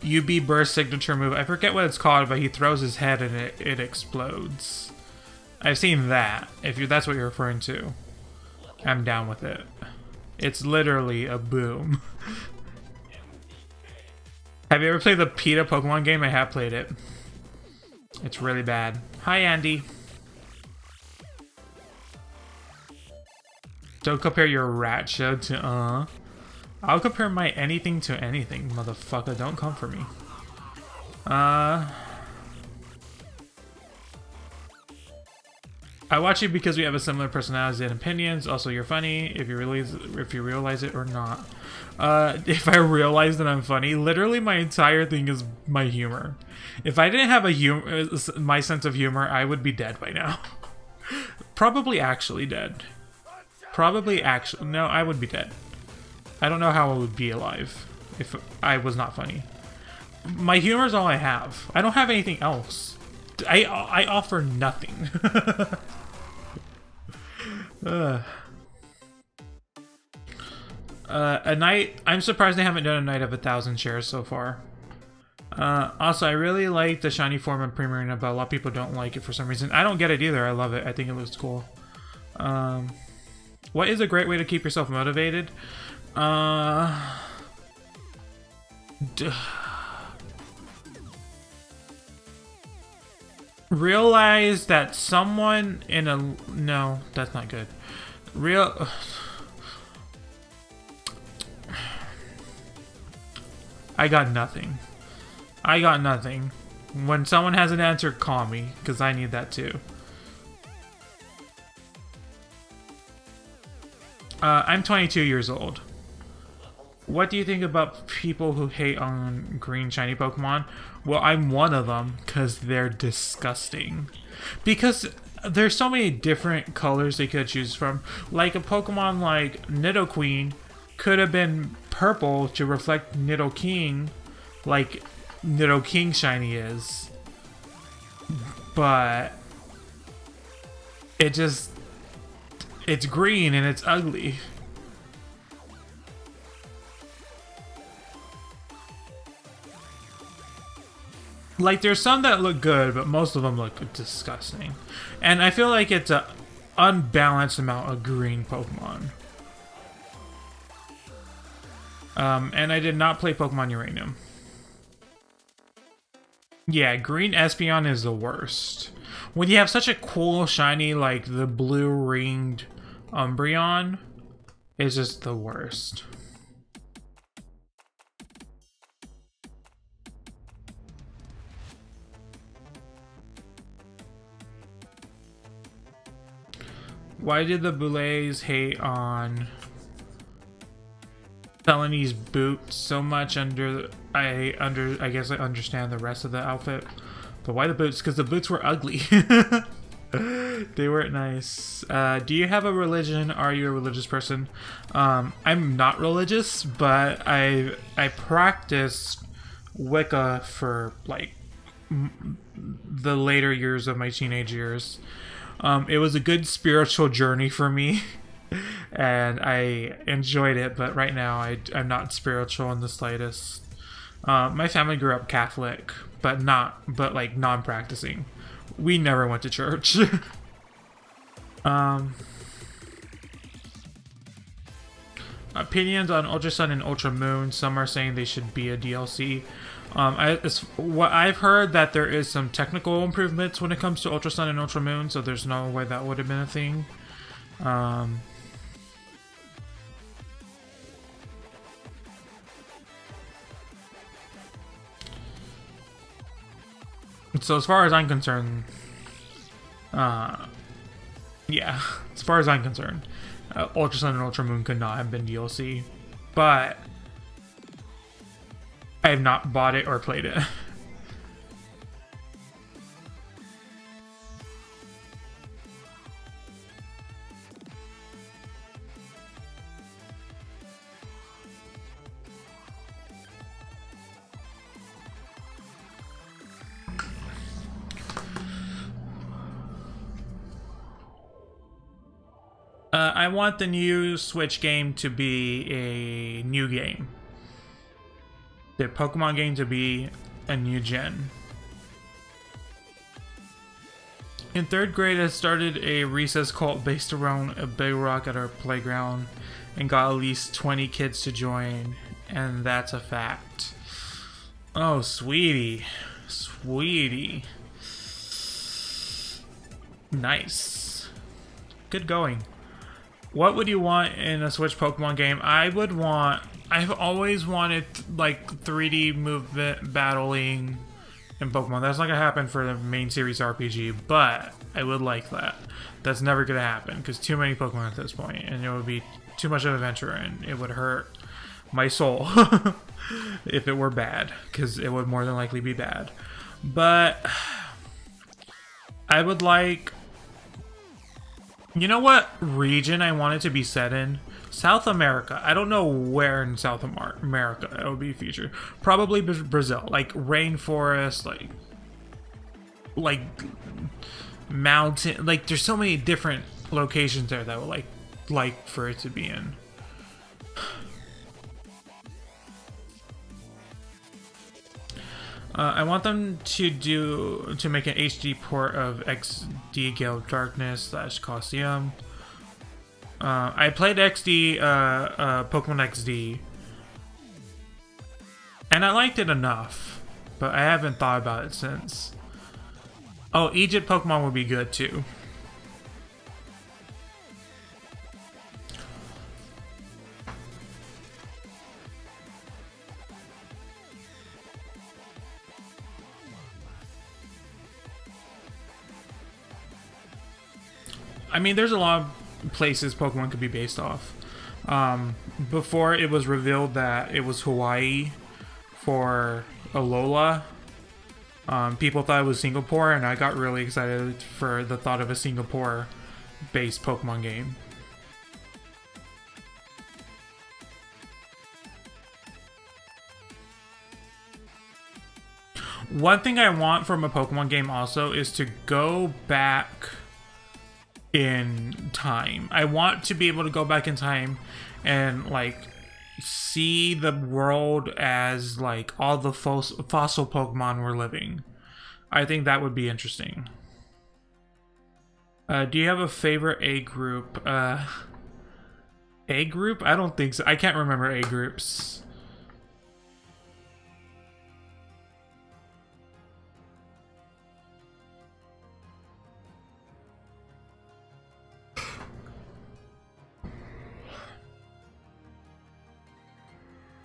UB burst signature move. I forget what it's called, but he throws his head and it explodes. I've seen that. If that's what you're referring to, I'm down with it. It's literally a boom. Have you ever played the PETA Pokemon game? I have played it. It's really bad. Hi, Andy. Don't compare your rat show to I'll compare my anything to anything, motherfucker. Don't come for me. I watch you because we have a similar personality and opinions. Also, you're funny if you realize it or not. If I realize that I'm funny, literally my entire thing is my humor. If I didn't have my sense of humor, I would be dead by now. Probably actually dead. No, I would be dead. I don't know how I would be alive if I was not funny. My humor is all I have. I don't have anything else. I offer nothing. Uh, a night. I'm surprised they haven't done a night of 1,000 shares so far. Also, I really like the shiny form of Primarina, but a lot of people don't like it for some reason. I don't get it either. I love it. I think it looks cool. What is a great way to keep yourself motivated? Realize that someone in a... No, that's not good. I got nothing. I got nothing. When someone has an answer, call me, because I need that too. I'm 22 years old. What do you think about people who hate on green shiny Pokemon? Well, I'm one of them, because they're disgusting. Because there's so many different colors they could choose from. Like a Pokemon like Nidoqueen could have been purple to reflect Nidoking, like Nidoking shiny is. But it's green and it's ugly. Like, there's some that look good, but most of them look disgusting. And I feel like it's an unbalanced amount of green Pokemon. And I did not play Pokemon Uranium. Yeah, green Espeon is the worst. When you have such a cool shiny, like the blue ringed Umbreon, it's just the worst. Why did the Boulets hate on Felony's boot so much I guess I understand the rest of the outfit. But why the boots? Because the boots were ugly. They weren't nice. Do you have a religion? Are you a religious person? I'm not religious, but I practiced Wicca for like the later years of my teenage years. It was a good spiritual journey for me, and I enjoyed it, but right now I'm not spiritual in the slightest. My family grew up Catholic, but like non-practicing. We never went to church. Opinions on Ultra Sun and Ultra Moon. Some are saying they should be a DLC. What I've heard, that there is some technical improvements when it comes to Ultra Sun and Ultra Moon, so there's no way that would have been a thing. So as far as I'm concerned, yeah, as far as I'm concerned, Ultra Sun and Ultra Moon could not have been DLC, but I have not bought it or played it. I want the new Switch game to be a new game. The Pokemon game to be a new gen. In 3rd grade, I started a recess cult based around a big rock at our playground and got at least 20 kids to join, and that's a fact. Oh, sweetie. Sweetie. Nice. Good going. What would you want in a Switch Pokemon game? I've always wanted like 3D movement battling in Pokemon. That's not gonna happen for the main series RPG, but I would like that. That's never gonna happen because too many Pokemon at this point, and it would be too much of an adventure, and it would hurt my soul if it were bad, because it would more than likely be bad. But I would like... You know what region I want it to be set in? South America. I don't know where in South America it would be featured. Probably Brazil. Like rainforest, like mountain. Like there's so many different locations there that I would like for it to be in. I want them to make an HD port of XD Gale of Darkness / Colosseum. I played XD, Pokemon XD, and I liked it enough, but I haven't thought about it since. Oh, Egypt Pokemon would be good too. I mean, there's a lot of places Pokemon could be based off. Before it was revealed that it was Hawaii for Alola, people thought it was Singapore, and I got really excited for the thought of a Singapore-based Pokemon game. One thing I want from a Pokemon game also is to go back in time. I want to be able to go back in time and like see the world as like all the fossil Pokemon were living. I think that would be interesting. Do you have a favorite A group? A group? I don't think so. I can't remember A groups.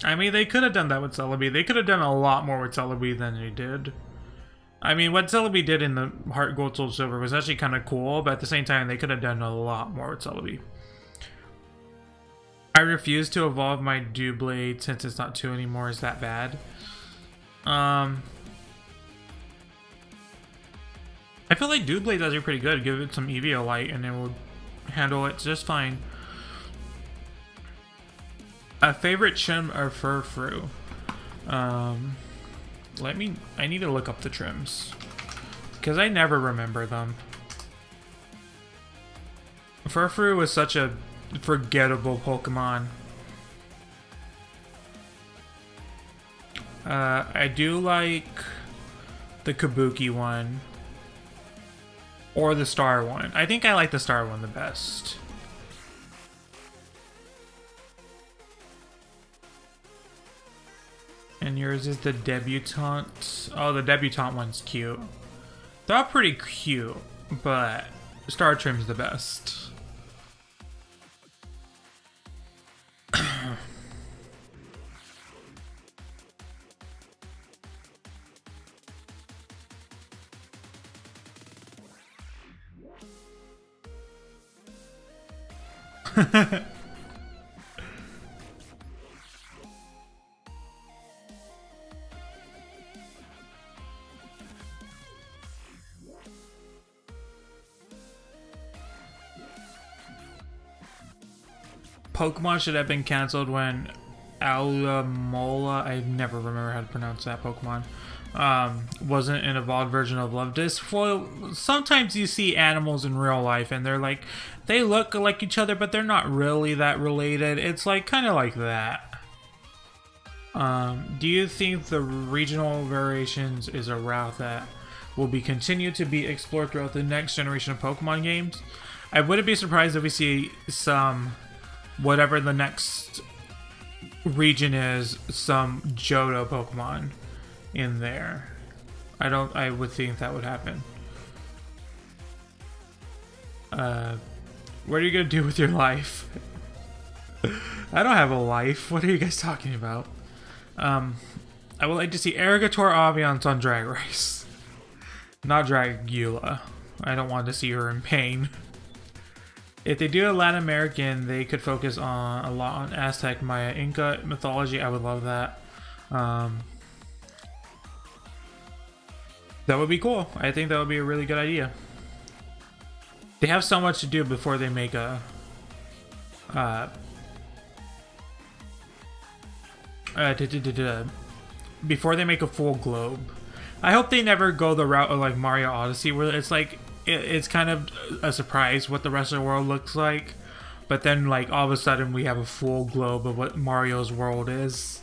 I mean, they could have done that with Celebi. They could have done a lot more with Celebi than they did. I mean, what Celebi did in the Heart Gold Soul Silver was actually kind of cool, but at the same time, they could have done a lot more with Celebi. I refuse to evolve my Doublade since it's not 2 anymore. Is that bad? I feel like Doublade does it pretty good. Give it some Eviolite and it will handle it just fine. A favorite trim or Furfrou? I need to look up the trims because I never remember them. Furfrou was such a forgettable Pokemon. I do like the Kabuki one or the Star one. I think I like the Star one the best. And yours is the Debutante. Oh, the Debutante one's cute. They're all pretty cute, but Star Trim's the best. Pokemon should have been cancelled when Alamola, I never remember how to pronounce that Pokemon, wasn't an evolved version of Lovedisc. Well, sometimes you see animals in real life and they're like, they look like each other, but they're not really that related. It's like kind of like that. Do you think the regional variations is a route that will be continued to be explored throughout the next generation of Pokemon games? I wouldn't be surprised if we see some, whatever the next region is, some Johto Pokemon in there. I would think that would happen. What are you gonna do with your life? I don't have a life. What are you guys talking about? I would like to see Arigator Aviance on Drag Race. Not Dragula. I don't want to see her in pain. If they do a Latin American, they could focus on a lot on Aztec, Maya, Inca mythology. I would love that. That would be cool. I think that would be a really good idea. They have so much to do before they make a before they make a full globe. I hope they never go the route of like Mario Odyssey, where it's like it's kind of a surprise what the rest of the world looks like. But then, like, all of a sudden we have a full globe of what Mario's world is.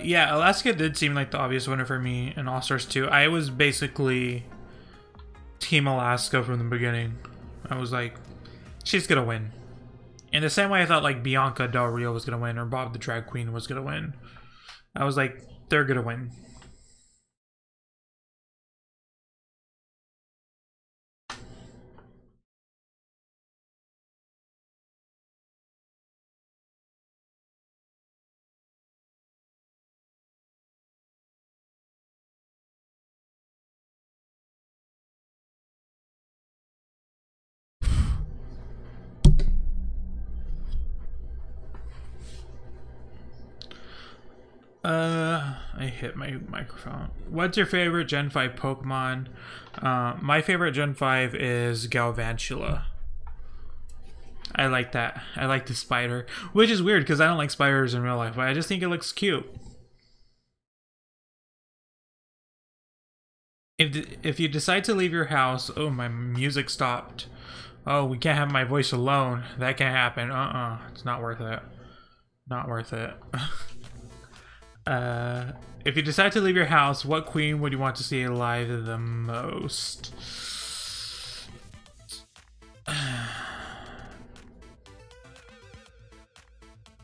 Yeah, Alaska did seem like the obvious winner for me in All Stars 2. I was basically Team Alaska from the beginning. I was like, she's gonna win. In the same way I thought like Bianca Del Rio was gonna win or Bob the Drag Queen was gonna win. I was like, they're gonna win. I hit my microphone. What's your favorite Gen 5 Pokemon? My favorite Gen 5 is Galvantula. I like that. I like the spider. Which is weird because I don't like spiders in real life, but I just think it looks cute. If you decide to leave your house... Oh, my music stopped. Oh, we can't have my voice alone. That can't happen. It's not worth it. Not worth it. If you decide to leave your house, what queen would you want to see alive the most?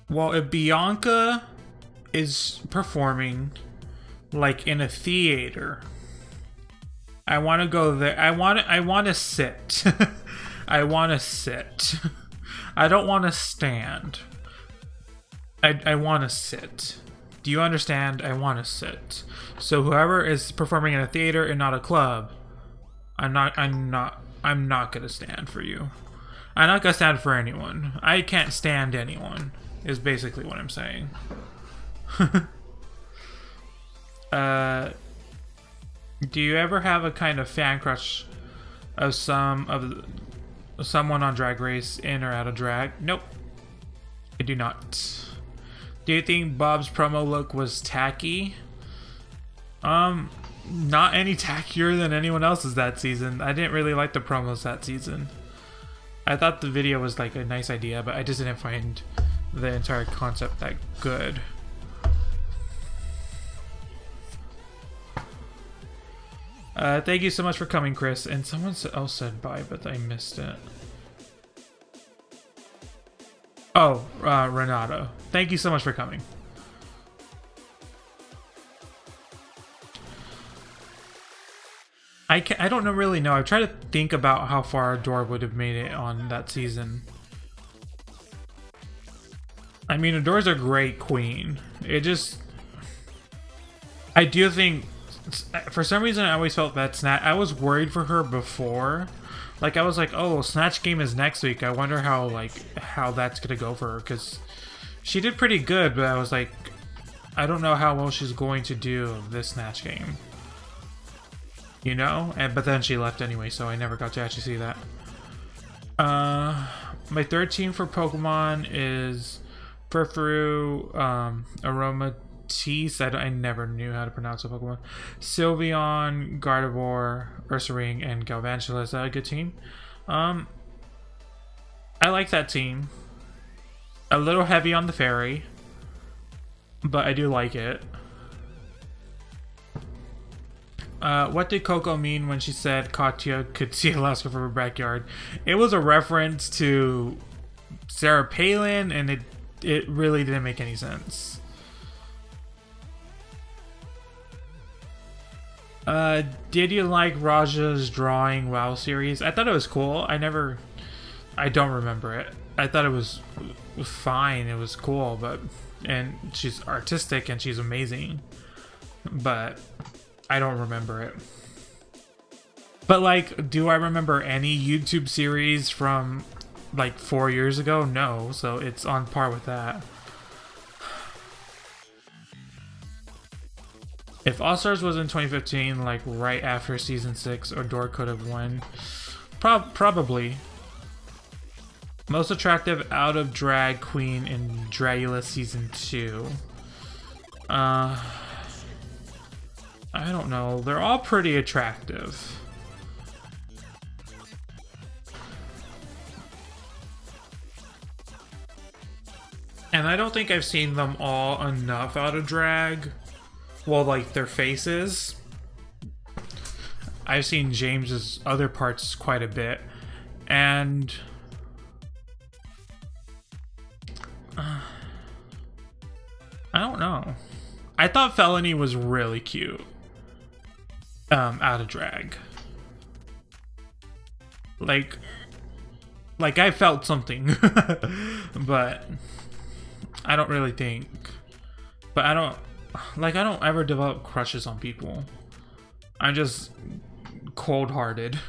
Well, if Bianca is performing like in a theater, I want to go there. I want to sit. I want to sit. I don't want to stand. I want to sit. Do you understand? I want to sit. So whoever is performing in a theater and not a club, I'm not gonna stand for you. I'm not gonna stand for anyone. I can't stand anyone, is basically what I'm saying. Do you ever have a kind of fan crush of someone on Drag Race, in or out of drag? Nope. I do not. Do you think Bob's promo look was tacky? Not any tackier than anyone else's that season. I didn't really like the promos that season. I thought the video was like a nice idea, but I just didn't find the entire concept that good. Thank you so much for coming, Chris. And someone else said bye, but I missed it. Oh, Renato. Thank you so much for coming. I don't really know. I've tried to think about how far Adore would have made it on that season. I mean, Adore's a great queen. It just... I do think... For some reason, I always felt that Snatch... I was worried for her before. Like, I was like, oh, Snatch Game is next week. I wonder how, like, how that's gonna go for her. Because she did pretty good, but I was like... I don't know how well she's going to do this Snatch Game. You know? But then she left anyway, so I never got to actually see that. My third team for Pokemon is Furfrou, Aromatisse. I never knew how to pronounce a Pokemon. Sylveon, Gardevoir, Ursaring, and Galvantula. Is that a good team? I like that team. A little heavy on the fairy, but I do like it. What did Coco mean when she said Katya could see Alaska from her backyard? It was a reference to Sarah Palin, and it really didn't make any sense. Did you like Raja's Drawing WoW series? I thought it was cool. I don't remember it. I thought it was fine. It was cool, and she's artistic and she's amazing. But I don't remember it. But like, do I remember any YouTube series from like 4 years ago? No, so it's on par with that. If All Stars was in 2015, like right after season 6, Adore could have won. Probably. Most attractive out of drag queen in Dragula season 2. I don't know. They're all pretty attractive. And I don't think I've seen them all enough out of drag. Well, like their faces. I've seen James's other parts quite a bit. And I don't know. I thought Felony was really cute. Out of drag. Like I felt something. But I don't really think. But I don't ever develop crushes on people. I'm just cold-hearted.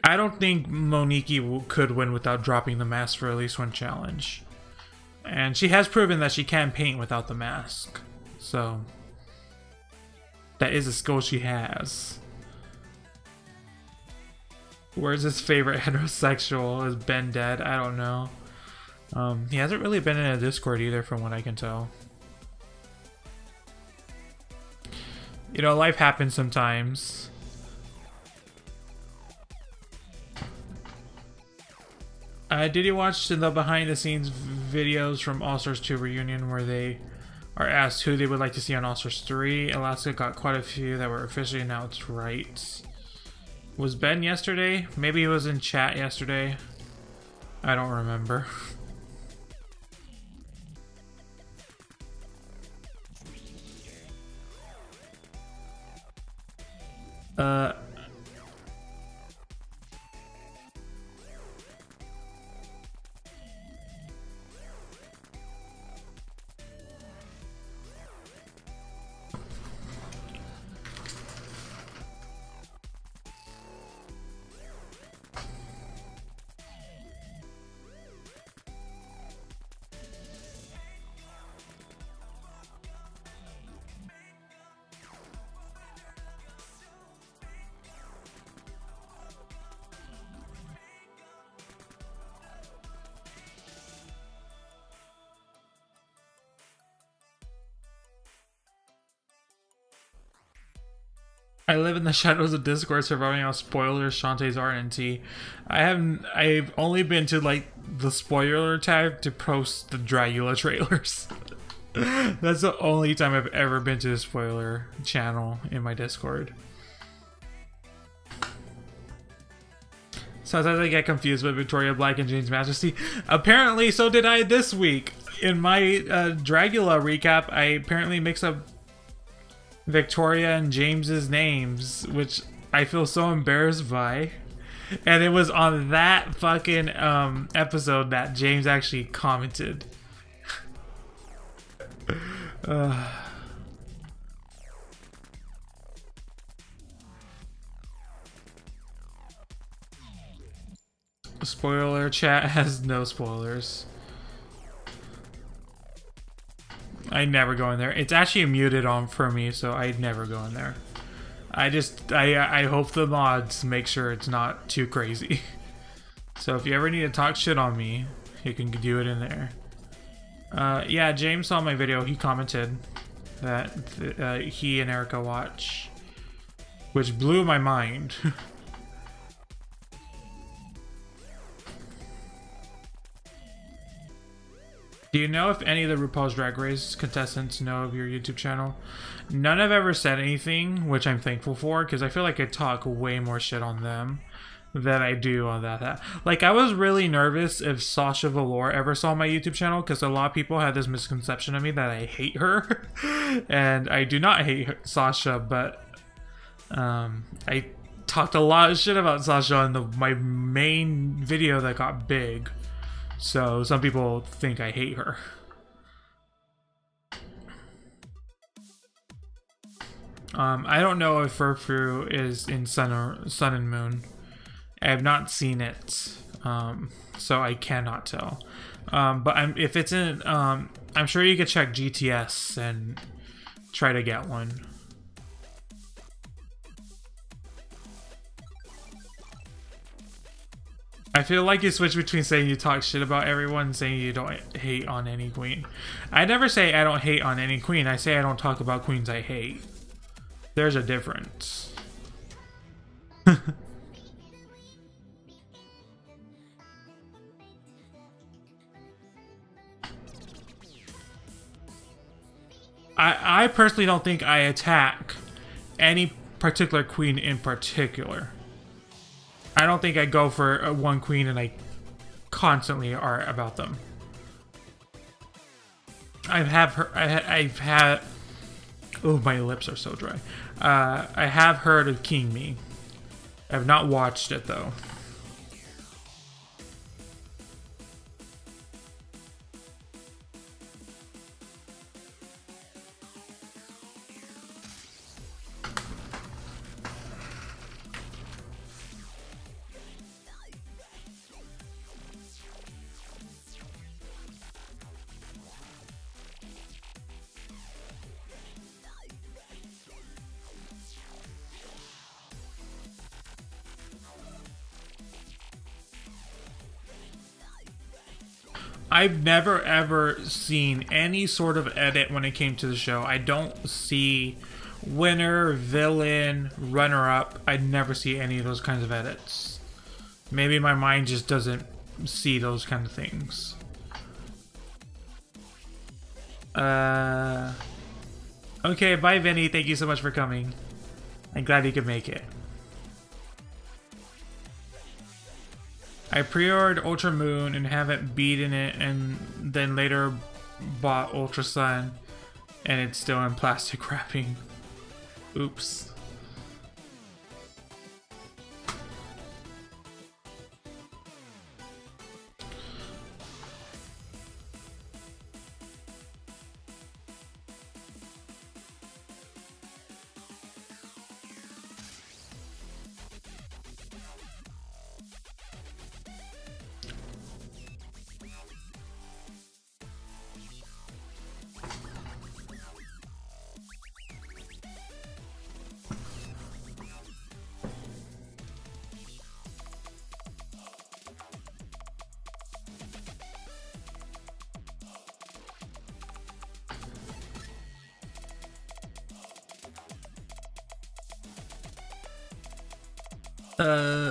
I don't think Monique could win without dropping the mask for at least one challenge. And she has proven that she can paint without the mask. So that is a skill she has. Where's his favorite heterosexual? Is Ben dead? I don't know. He hasn't really been in a Discord either from what I can tell. You know, life happens sometimes. Did you watch the behind the scenes videos from All Stars 2 reunion where they are asked who they would like to see on All Stars 3? Alaska got quite a few that were officially announced right. Was Ben yesterday? Maybe he was in chat yesterday. I don't remember. I live in the shadows of Discord surviving on spoilers, Shantae's art, and T. I've only been to like the spoiler tab to post the Dragula trailers. That's the only time I've ever been to the spoiler channel in my Discord. Sometimes I get confused with Victoria Black and Jane's Majesty. Apparently, so did I this week. In my Dragula recap, I apparently mix up Victoria and James's names, which I feel so embarrassed by. And it was on that fucking episode that James actually commented. Spoiler chat has no spoilers. I never go in there. It's actually muted on for me, so I'd never go in there. I hope the mods make sure it's not too crazy. So if you ever need to talk shit on me, you can do it in there. Yeah, James saw my video. He commented that he and Erica watch, which blew my mind. Do you know if any of the RuPaul's Drag Race contestants know of your YouTube channel? None have ever said anything, which I'm thankful for, because I feel like I talk way more shit on them than I do on that. Like, I was really nervous if Sasha Velour ever saw my YouTube channel, because a lot of people had this misconception of me that I hate her. And I do not hate her, Sasha, but I talked a lot of shit about Sasha in my main video that got big. So some people think I hate her. I don't know if Furfu is in Sun and Moon. I have not seen it, so I cannot tell. But if it's in, I'm sure you could check GTS and try to get one. I feel like you switch between saying you talk shit about everyone and saying you don't hate on any queen. I never say I don't hate on any queen. I say I don't talk about queens I hate. There's a difference. I personally don't think I attack any particular queen in particular. I don't think I go for one queen and I constantly are about them. I've had. Oh, my lips are so dry. I have heard of King Me. I've not watched it though. I've never ever seen any sort of edit when it came to the show. I don't see winner, villain, runner-up. I never see any of those kinds of edits. Maybe my mind just doesn't see those kind of things. Okay, bye Vinny. Thank you so much for coming. I'm glad you could make it. I pre-ordered Ultra Moon and haven't beaten it, and then later bought Ultra Sun, and it's still in plastic wrapping. Oops.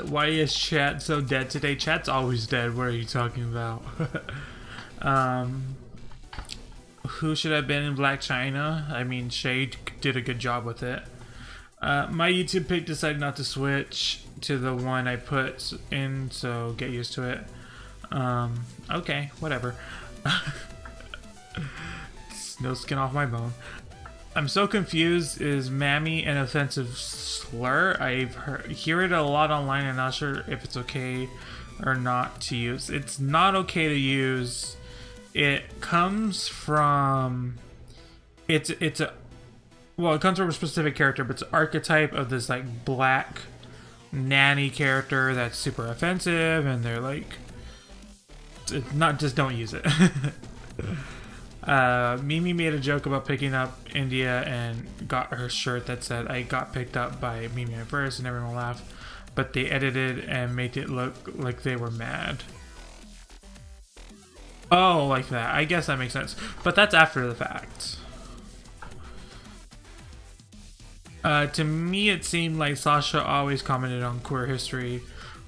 Why is chat so dead today? Chat's always dead. What are you talking about? Who should have been in Black China? I mean, Shade did a good job with it. My YouTube pick decided not to switch to the one I put in, so get used to it. Okay, whatever. No skin off my bone. I'm so confused. Is mammy an offensive slur? Hear it a lot online. I'm not sure if it's okay or not to use. It's not okay to use. It comes from. It comes from a specific character, but it's an archetype of this like black nanny character that's super offensive, and they're like, it's not, just don't use it. Mimi made a joke about picking up India and got her shirt that said I got picked up by Mimi at first, and everyone laughed, but they edited and made it look like they were mad. Oh, like that. I guess that makes sense, but that's after the fact. To me it seemed like Sasha always commented on queer history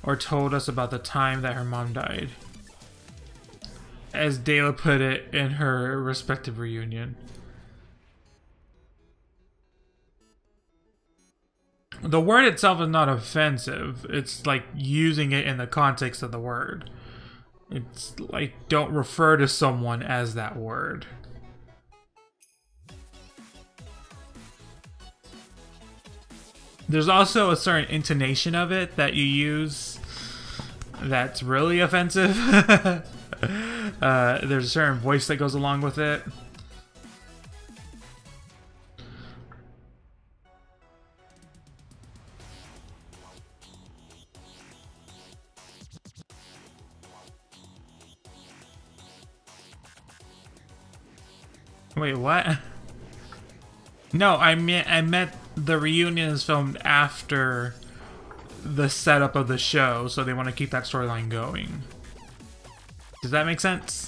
or told us about the time that her mom died, as Dayla put it in her respective reunion. The word itself is not offensive. It's like using it in the context of the word. It's like, don't refer to someone as that word. There's also a certain intonation of it that you use that's really offensive. There's a certain voice that goes along with it. Wait, what? No, I meant the reunion is filmed after the setup of the show, so they want to keep that storyline going. Does that make sense?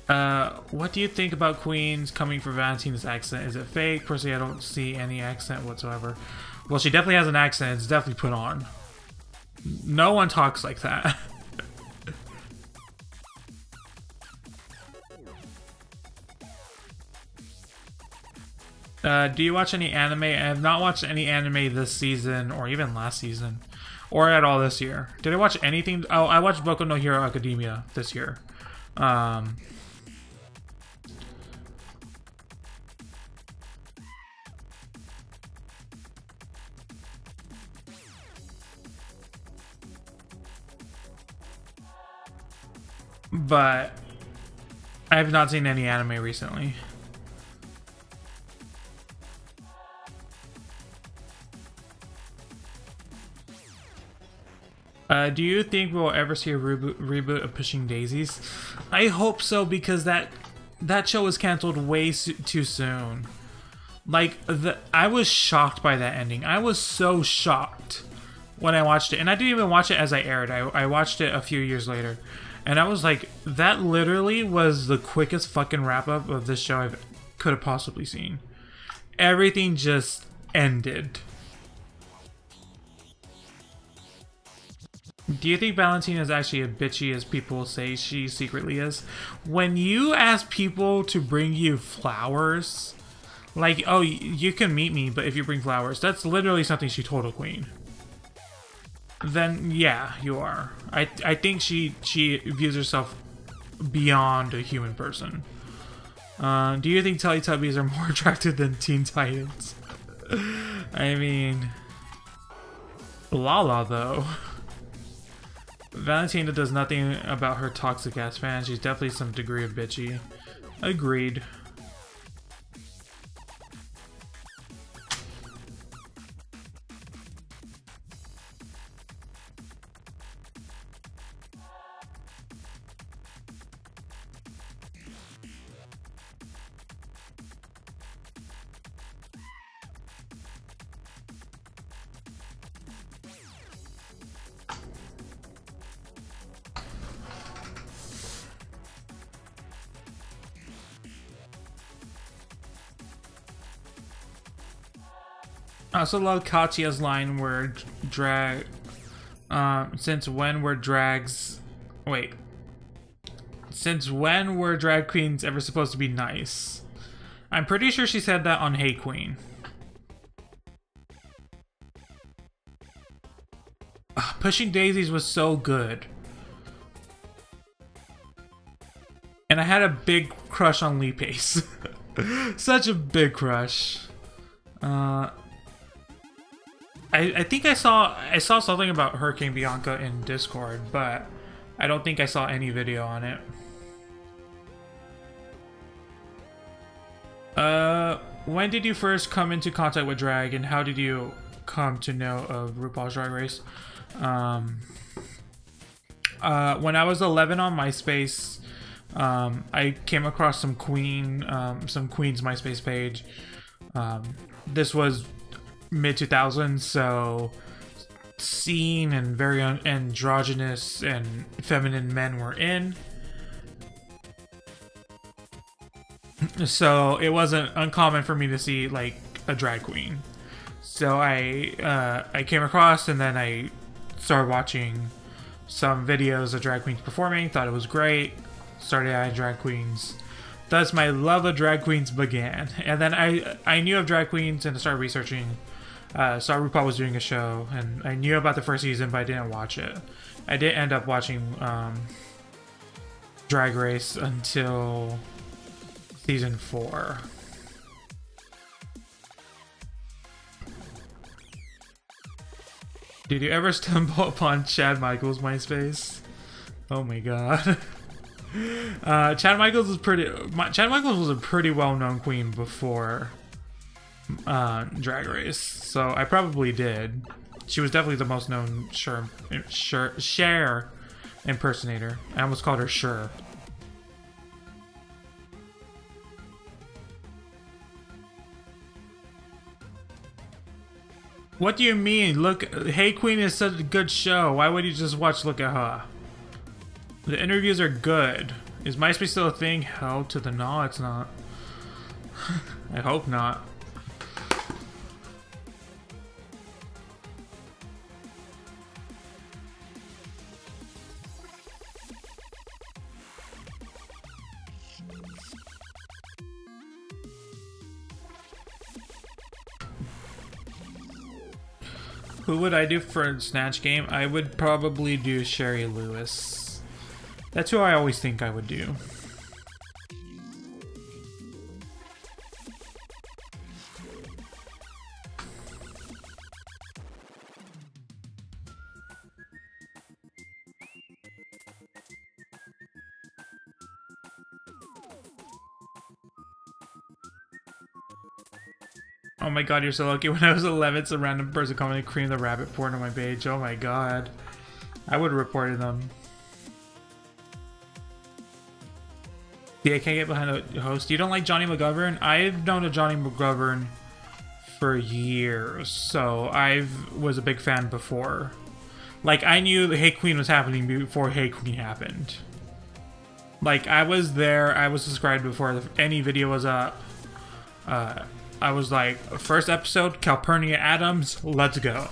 What do you think about Queens coming for Valentina's accent? Is it fake? Personally, I don't see any accent whatsoever. Well, she definitely has an accent. It's definitely put on. No one talks like that. Do you watch any anime? I have not watched any anime this season, or even last season, or at all this year. Did I watch anything? Oh, I watched Boku no Hero Academia this year. But I have not seen any anime recently. Do you think we'll ever see a reboot of Pushing Daisies? I hope so, because that show was canceled way too soon. Like, I was shocked by that ending. I was so shocked when I watched it. And I didn't even watch it as I aired. I watched it a few years later. And I was like, that literally was the quickest fucking wrap-up of this show I could have possibly seen. Everything just ended. Do you think Valentina is actually as bitchy as people say she secretly is? When you ask people to bring you flowers, like, oh, you can meet me, but if you bring flowers, that's literally something she told a queen. Then yeah, you are. I think she views herself beyond a human person. Do you think Teletubbies are more attractive than Teen Titans? I mean, Lala though. Valentina does nothing about her toxic ass fans. She's definitely some degree of bitchy. Agreed. I also love Katya's line where since when were drag queens ever supposed to be nice? I'm pretty sure she said that on Hey Queen. Pushing Daisies was so good. And I had a big crush on Lee Pace. Such a big crush. I think I saw something about Hurricane Bianca in Discord, but I don't think I saw any video on it. When did you first come into contact with drag, and how did you come to know of RuPaul's Drag Race? When I was 11 on MySpace, I came across some Queen's MySpace page. This was mid-2000s, so scene and very androgynous and feminine men were in. So it wasn't uncommon for me to see like a drag queen. So I came across, and then I started watching some videos of drag queens performing, thought it was great, started adding drag queens. Thus my love of drag queens began. And then I knew of drag queens and started researching. Saw RuPaul was doing a show, and I knew about the first season, but I didn't watch it. I didn't end up watching Drag Race until season 4. Did you ever stumble upon Chad Michaels' MySpace? Oh my god. Chad Michaels was a pretty well-known queen before Drag Race, so I probably did. She was definitely the most known Cher impersonator. I almost called her Cher. What do you mean? Look, Hey Queen is such a good show. Why would you just watch Look at Her? The interviews are good. Is MySpace still a thing? Hell to the no, it's not. I hope not. Who would I do for a Snatch game? I would probably do Sherry Lewis. That's who I always think I would do. Oh my god, you're so lucky. When I was 11, some random person commented Cream the Rabbit porn on my page. Oh my god. I would have reported them. Yeah, I can't get behind the host. You don't like Johnny McGovern? I've known a Johnny McGovern for years, so I was a big fan before. Like, I knew the Hey Queen was happening before Hey Queen happened. Like, I was there, I was subscribed before any video was up. I was like, first episode, Calpurnia Adams, let's go.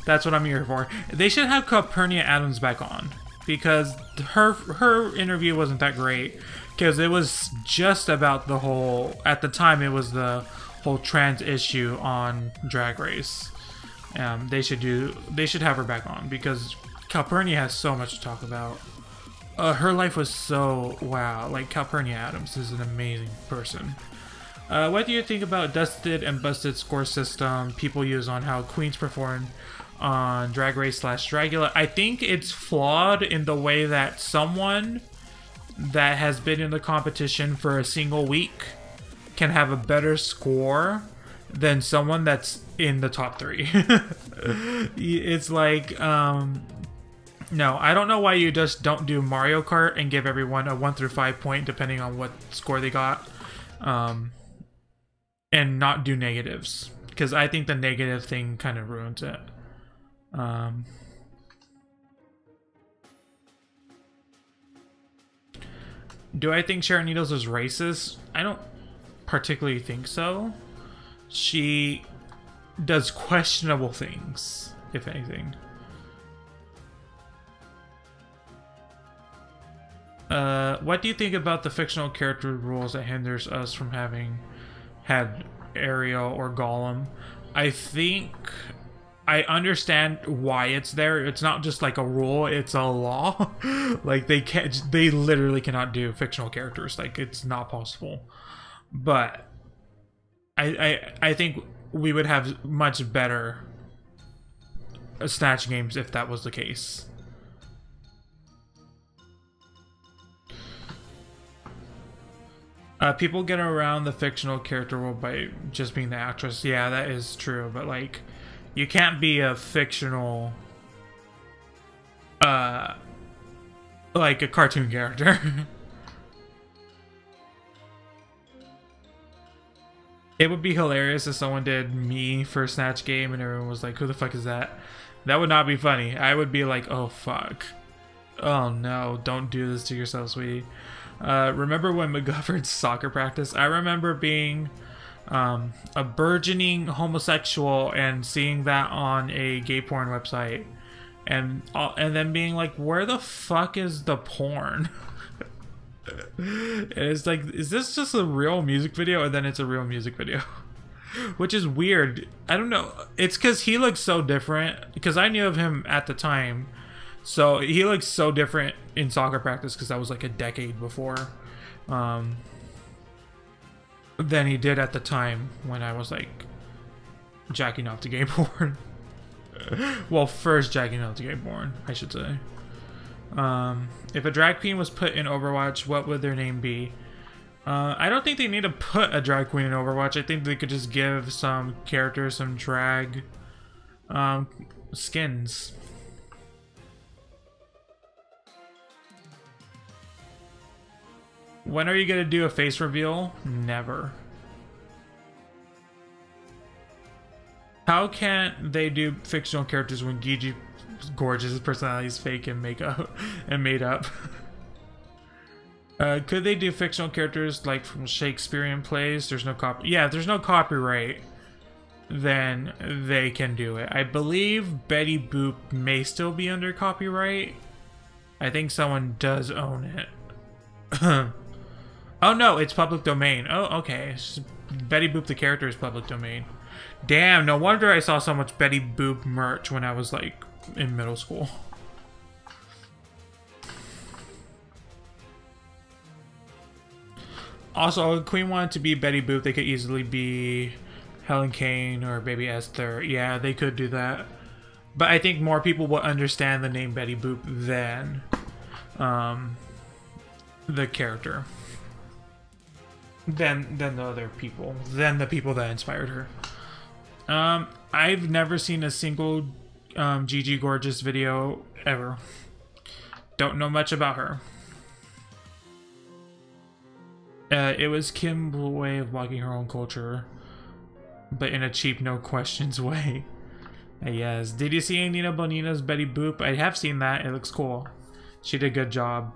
That's what I'm here for. They should have Calpurnia Adams back on, because her interview wasn't that great, because it was just about the whole, at the time it was the whole trans issue on Drag Race. They should have her back on, because Calpurnia has so much to talk about. Her life was so, wow, like Calpurnia Adams is an amazing person. What do you think about Dusted and Busted score system people use on how queens perform on Drag Race / Dragula? I think it's flawed in the way that someone that has been in the competition for a single week can have a better score than someone that's in the top 3. It's like, no, I don't know why you just don't do Mario Kart and give everyone a 1 through 5 point depending on what score they got. And not do negatives, because I think the negative thing kind of ruins it. Do I think Sharon Needles is racist? I don't particularly think so. She does questionable things, if anything. What do you think about the fictional character rules that hinders us from having had Ariel or Gollum? I think I understand why it's there. It's not just like a rule, it's a law. Like they literally cannot do fictional characters. Like, it's not possible. But I think we would have much better Snatch games if that was the case. People get around the fictional character role by just being the actress. Yeah, that is true. But, like, you can't be a fictional, like a cartoon character. It would be hilarious if someone did me for a Snatch game and everyone was like, who the fuck is that? That would not be funny. I would be like, oh, fuck. Oh, no. Don't do this to yourself, sweetie. Remember when McGovern's soccer practice? I remember being a burgeoning homosexual and seeing that on a gay porn website, and then being like, where the fuck is the porn? And it's like, is this just a real music video? And then it's a real music video. Which is weird. I don't know. It's because he looks so different, because I knew of him at the time. So he looks so different in soccer practice, because that was like a decade before than he did at the time when I was like jacking off to gay porn. Well, first jacking off to gay porn, I should say. If a drag queen was put in Overwatch, what would their name be? I don't think they need to put a drag queen in Overwatch. I think they could just give some characters some drag skins. When are you gonna do a face reveal? Never. How can they do fictional characters when Gigi Gorgeous personality is fake and makeup and made up? Could they do fictional characters like from Shakespearean plays? There's no if there's no copyright, then they can do it. I believe Betty Boop may still be under copyright. I think someone does own it. Oh no, it's public domain. Oh, okay. Betty Boop the character is public domain. Damn, no wonder I saw so much Betty Boop merch when I was like in middle school. Also, if Queen wanted to be Betty Boop, they could easily be Helen Kane or Baby Esther. Yeah, they could do that. But I think more people will understand the name Betty Boop than the character. Than the other people. Than the people that inspired her. I've never seen a single Gigi Gorgeous video ever. Don't know much about her. It was Kim's way of blocking her own culture, but in a cheap, no questions way. Yes. Did you see Nina Bonina's Betty Boop? I have seen that. It looks cool. She did a good job.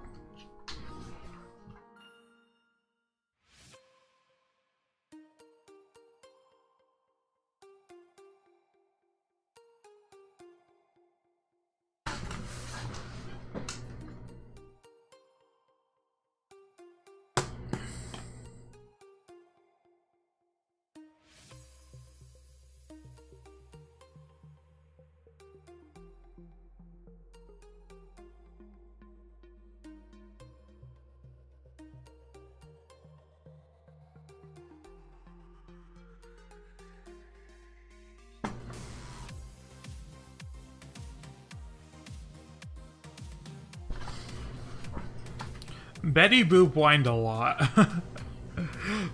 Betty Boop whined a lot.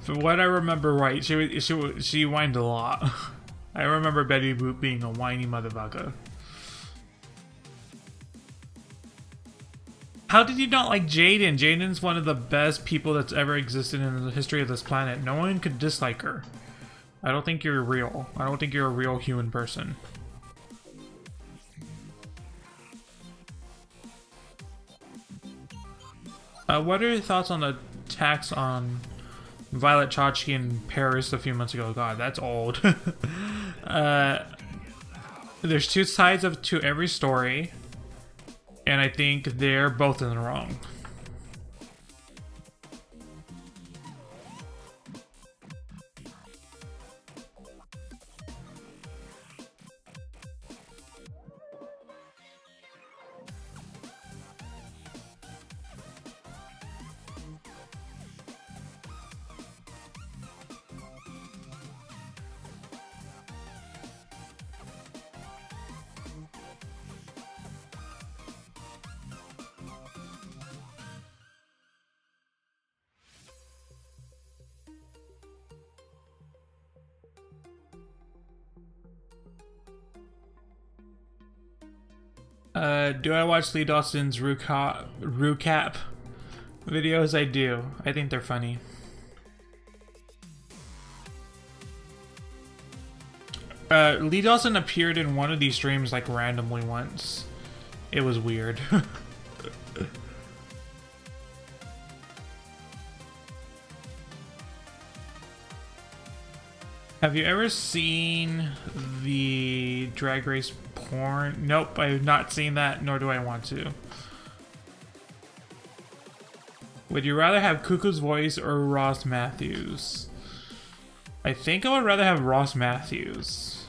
From what I remember right, she whined a lot. I remember Betty Boop being a whiny motherfucker. How did you not like Jaden? Jaden's one of the best people that's ever existed in the history of this planet. No one could dislike her. I don't think you're real. I don't think you're a real human person. What are your thoughts on the attacks on Violet Chachki in Paris a few months ago? God, that's old. There's two sides to every story, and I think they're both in the wrong. Do I watch Lee Dawson's Rucap videos? I do. I think they're funny. Lee Dawson appeared in one of these streams like randomly once. It was weird. Have you ever seen the Drag Race porn? Nope, I have not seen that, nor do I want to. Would you rather have Cuckoo's voice or Ross Matthews? I think I would rather have Ross Matthews.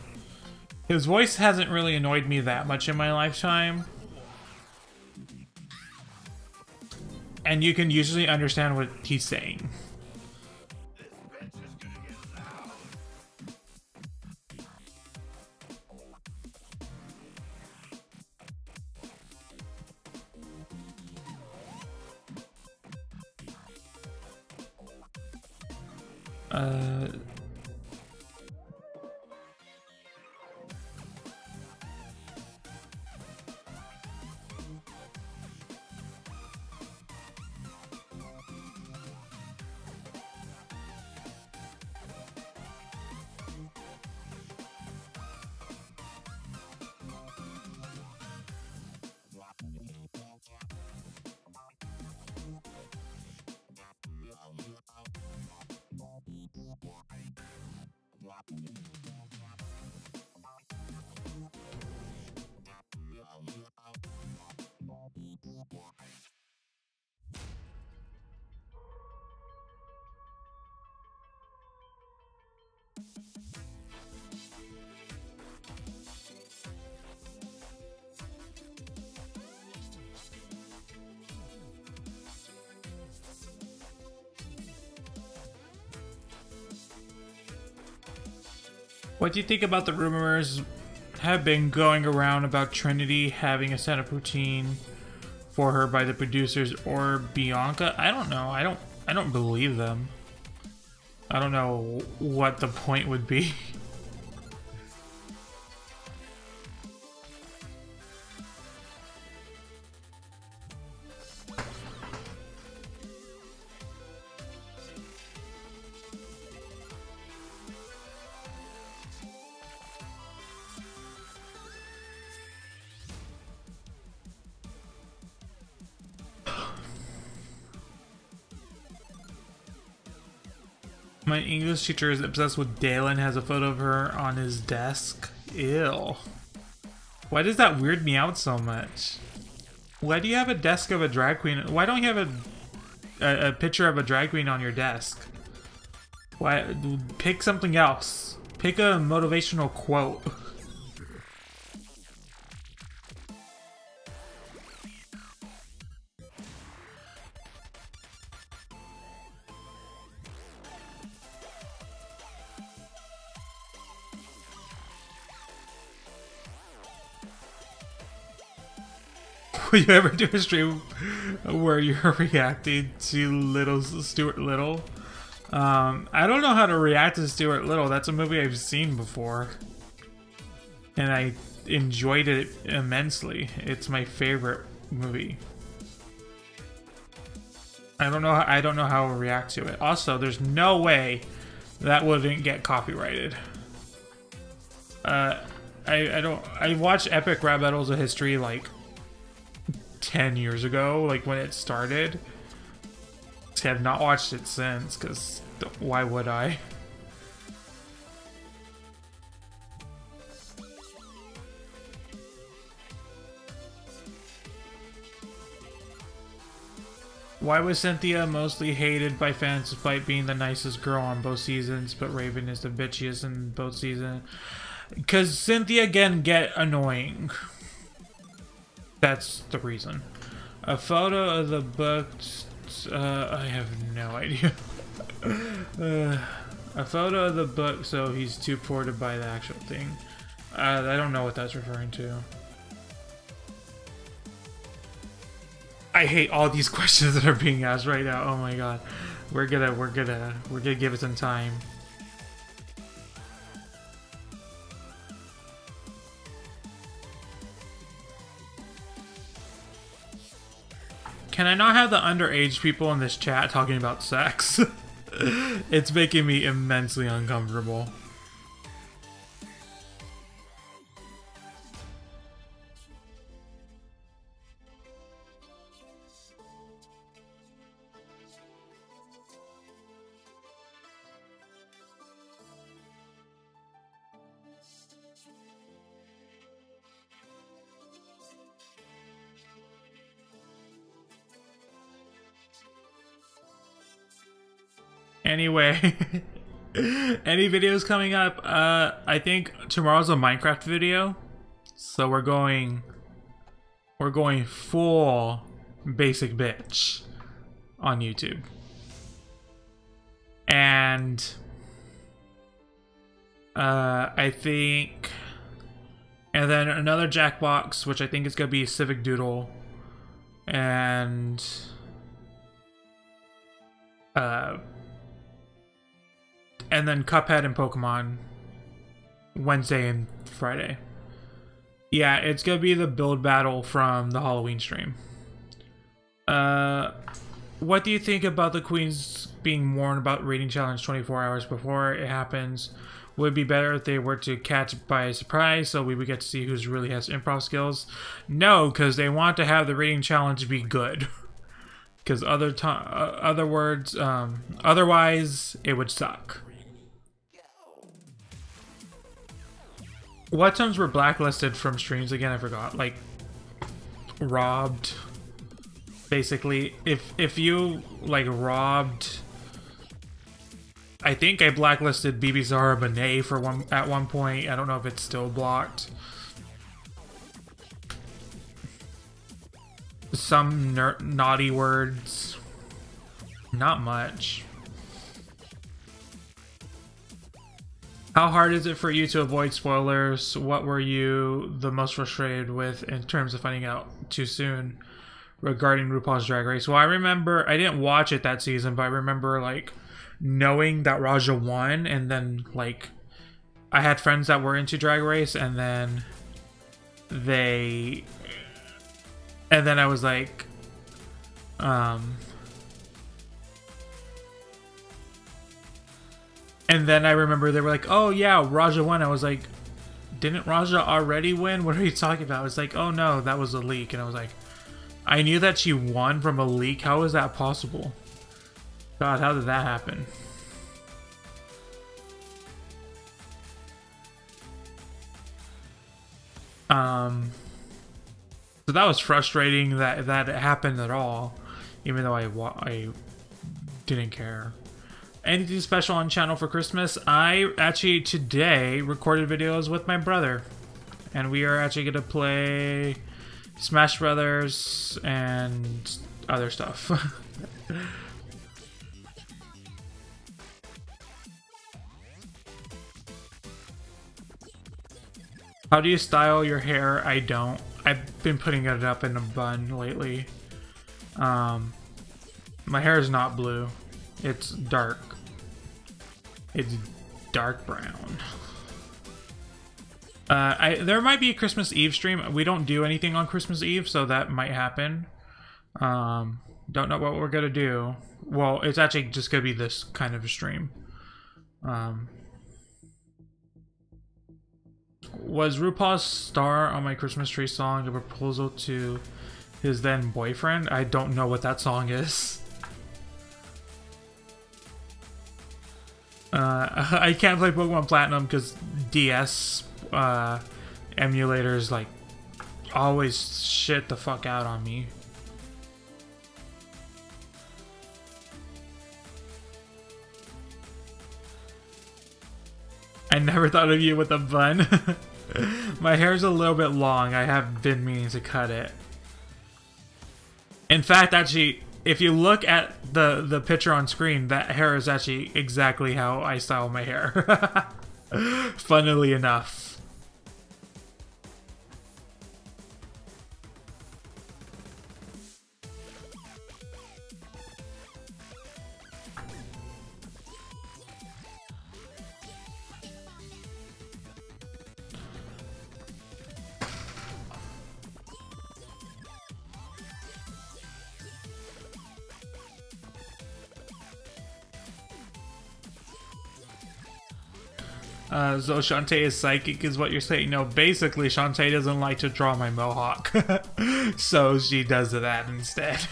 His voice hasn't really annoyed me that much in my lifetime. And you can usually understand what he's saying. What do you think about the rumors have been going around about Trinity having a setup routine for her by the producers or Bianca? I don't know. I don't believe them. I don't know what the point would be. My English teacher is obsessed with Dalen, has a photo of her on his desk. Ew. Why does that weird me out so much? Why do you have a desk of a drag queen? Why don't you have a picture of a drag queen on your desk? Why? Pick something else. Pick a motivational quote. Will you ever do a stream where you're reacting to Stuart Little? I don't know how to react to Stuart Little. That's a movie I've seen before, and I enjoyed it immensely. It's my favorite movie. I don't know how to react to it. Also, there's no way that wouldn't get copyrighted. I watched Epic Rap Battles of History like 10 years ago, like when it started. I have not watched it since, because why would I? Why was Cynthia mostly hated by fans despite being the nicest girl on both seasons, but Raven is the bitchiest in both seasons? Because Cynthia can get annoying. That's the reason. A photo of the book. I have no idea. A photo of the book, so he's too poor to buy the actual thing. I don't know what that's referring to. I hate all these questions that are being asked right now. Oh my god. We're gonna give it some time. Can I not have the underage people in this chat talking about sex? It's making me immensely uncomfortable. Anyway, any videos coming up? I think tomorrow's a Minecraft video, so we're going full basic bitch on YouTube, and I think, and then another Jackbox, which I think is gonna be Civic Doodle, and then Cuphead and Pokemon Wednesday and Friday. Yeah, it's gonna be the build battle from the Halloween stream. What do you think about the queens being warned about rating challenge 24 hours before it happens? Would it be better if they were to catch by surprise so we would get to see who's really has improv skills? No, because they want to have the rating challenge be good. Because otherwise it would suck. What times were blacklisted from streams again? I forgot. Like, robbed. Basically, if you like robbed, I think I blacklisted BB Zara Benet for at one point. I don't know if it's still blocked. Some naughty words. Not much. How hard is it for you to avoid spoilers? What were you the most frustrated with in terms of finding out too soon regarding RuPaul's Drag Race? Well, I remember, I didn't watch it that season, but I remember like knowing that Raja won, and then like I had friends that were into Drag Race, and then I was like, and then I remember they were like, oh yeah, Raja won. I was like, didn't Raja already win? What are you talking about? It's like, oh no, that was a leak. And I was like, I knew that she won from a leak. How is that possible? God, how did that happen? So that was frustrating that it happened at all, even though I didn't care. Anything special on channel for Christmas? I actually today recorded videos with my brother, and we are actually gonna play Smash Brothers and other stuff. How do you style your hair? I don't. I've been putting it up in a bun lately. My hair is not blue. It's dark. It's dark brown. There might be a Christmas Eve stream. We don't do anything on Christmas Eve, so that might happen. Don't know what we're gonna do. Well, it's actually just gonna be this kind of a stream. Was RuPaul's star on my Christmas tree song a proposal to his then boyfriend? I don't know what that song is. I can't play Pokemon Platinum because DS emulators like always shit the fuck out on me. I never thought of you with a bun. My hair's a little bit long. I have been meaning to cut it. In fact, actually, if you look at the picture on screen, that hair is actually exactly how I style my hair. Funnily enough. So Shantae is psychic is what you're saying? No, basically Shantae doesn't like to draw my mohawk. So she does that instead.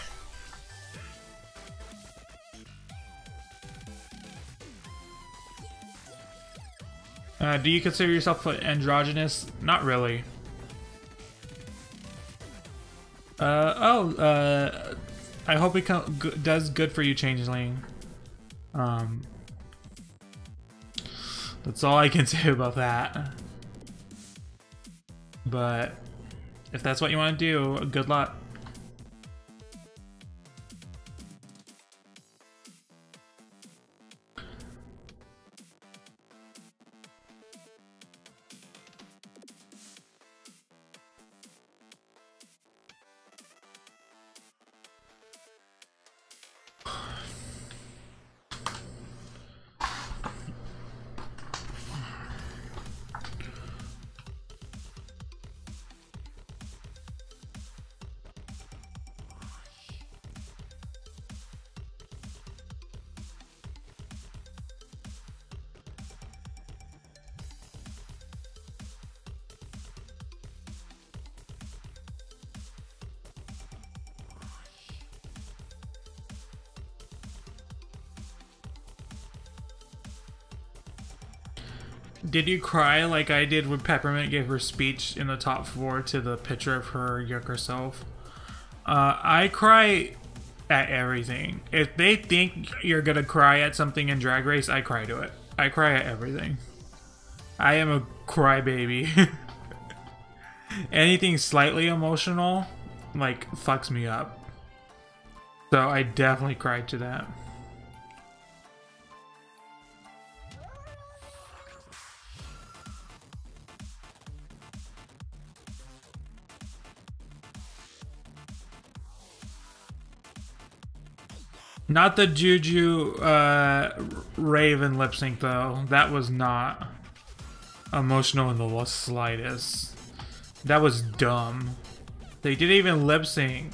Do you consider yourself androgynous? Not really. I hope it does good for you, Changeling. That's all I can say about that. But if that's what you want to do, good luck. Did you cry like I did when Peppermint gave her speech in the top floor to the picture of her younger self? I cry at everything. If they think you're gonna cry at something in Drag Race, I cry to it. I cry at everything. I am a crybaby. Anything slightly emotional, like, fucks me up. So I definitely cried to that. Not the Juju Raven lip sync though. That was not emotional in the slightest. That was dumb. They didn't even lip sync.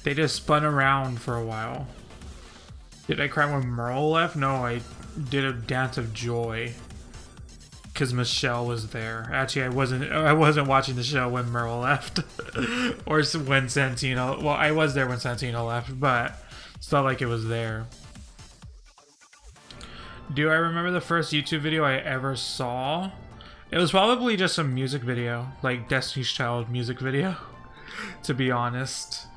They just spun around for a while. Did I cry when Merle left? No, I did a dance of joy. Because Michelle was there. Actually, I wasn't watching the show when Merle left. Or when Santino... Well, I was there when Santino left, but it's not like it was there. Do I remember the first YouTube video I ever saw? It was probably just a music video. Like Destiny's Child music video. To be honest.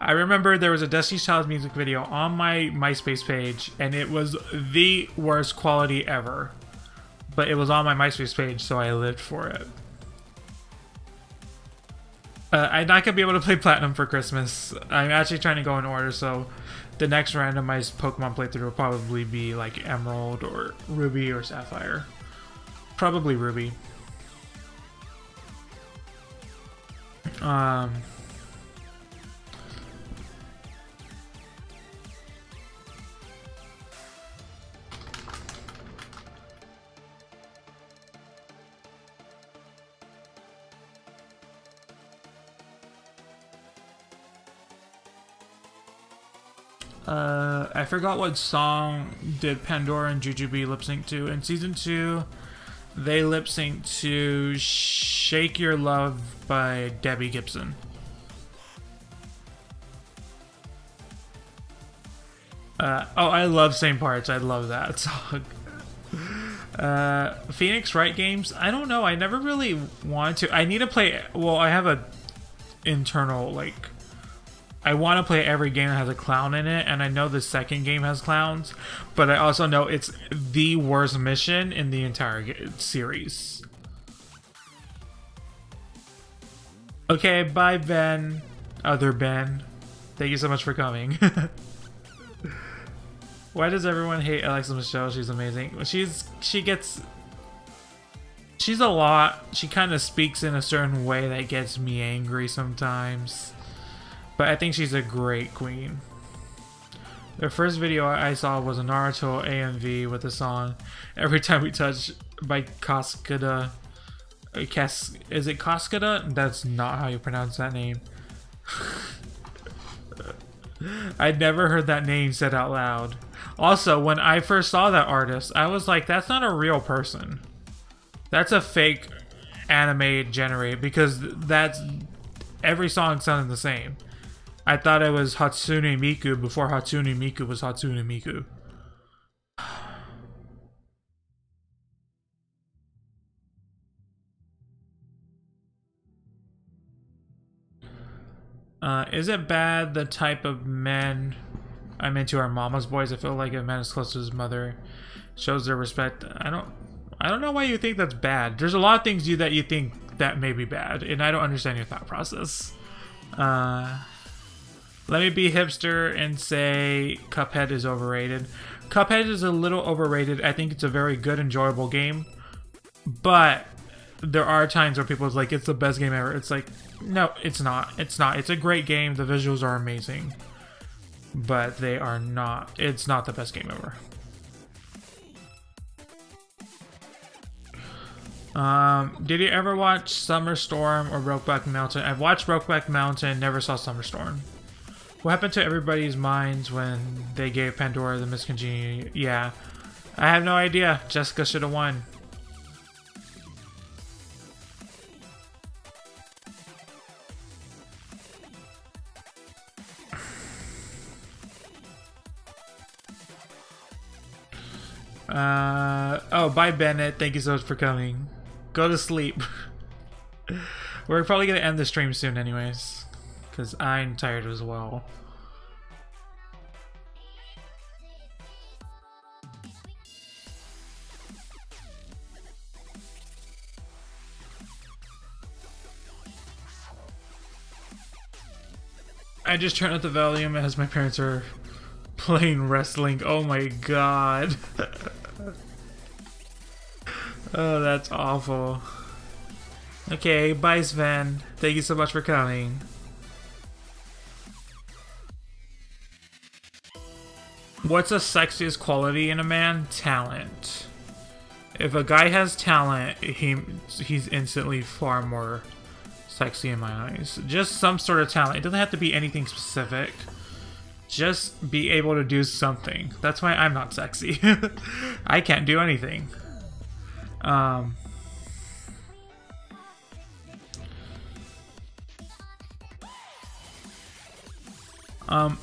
I remember there was a Destiny's Child music video on my MySpace page, and it was the worst quality ever. But it was on my MySpace page, so I lived for it. I'm not gonna be able to play Platinum for Christmas. I'm actually trying to go in order, so the next randomized Pokemon playthrough will probably be like Emerald or Ruby or Sapphire. Probably Ruby. I forgot what song did Pandora and Jujubee lip sync to. In season 2, they lip synced to Shake Your Love by Debbie Gibson. Oh, I love Same Parts. I love that song. Phoenix Wright games? I don't know. I never really wanted to. I need to play... Well, I have a internal, like... I want to play every game that has a clown in it, and I know the second game has clowns, but I also know it's the worst mission in the entire series. Okay, bye Ben. Other Ben. Thank you so much for coming. Why does everyone hate Alexa Michelle? She's amazing. She's a lot. She kind of speaks in a certain way that gets me angry sometimes. But I think she's a great queen. The first video I saw was a Naruto AMV with the song Every Time We Touch by Cascada. Is it Cascada? That's not how you pronounce that name. I'd never heard that name said out loud. Also, when I first saw that artist, I was like, that's not a real person. That's a fake anime generated, because that's every song sounded the same. I thought it was Hatsune Miku before Hatsune Miku was Hatsune Miku. Is it bad the type of men I'm into are mama's boys? I feel like a man is close to his mother shows their respect. I don't know why you think that's bad. There's a lot of things that you think that may be bad, and I don't understand your thought process. Let me be hipster and say Cuphead is overrated. Cuphead is a little overrated. I think it's a very good, enjoyable game. But there are times where people are like, it's the best game ever. It's like, no, it's not. It's not. It's a great game. The visuals are amazing. But they are not. It's not the best game ever. Did you ever watch Summer Storm or Brokeback Mountain? I've watched Brokeback Mountain, never saw Summer Storm. What happened to everybody's minds when they gave Pandora the Miss Congeniality? Yeah, I have no idea. Jessica should have won. Oh, bye Bennett. Thank you so much for coming. Go to sleep. We're probably gonna end the stream soon anyways, because I'm tired as well. I just turned up the volume as my parents are playing wrestling. Oh my god. Oh, that's awful. Okay, bye Sven. Thank you so much for coming. What's the sexiest quality in a man? Talent. If a guy has talent, he's instantly far more sexy in my eyes. Just some sort of talent. It doesn't have to be anything specific. Just be able to do something. That's why I'm not sexy. I can't do anything. I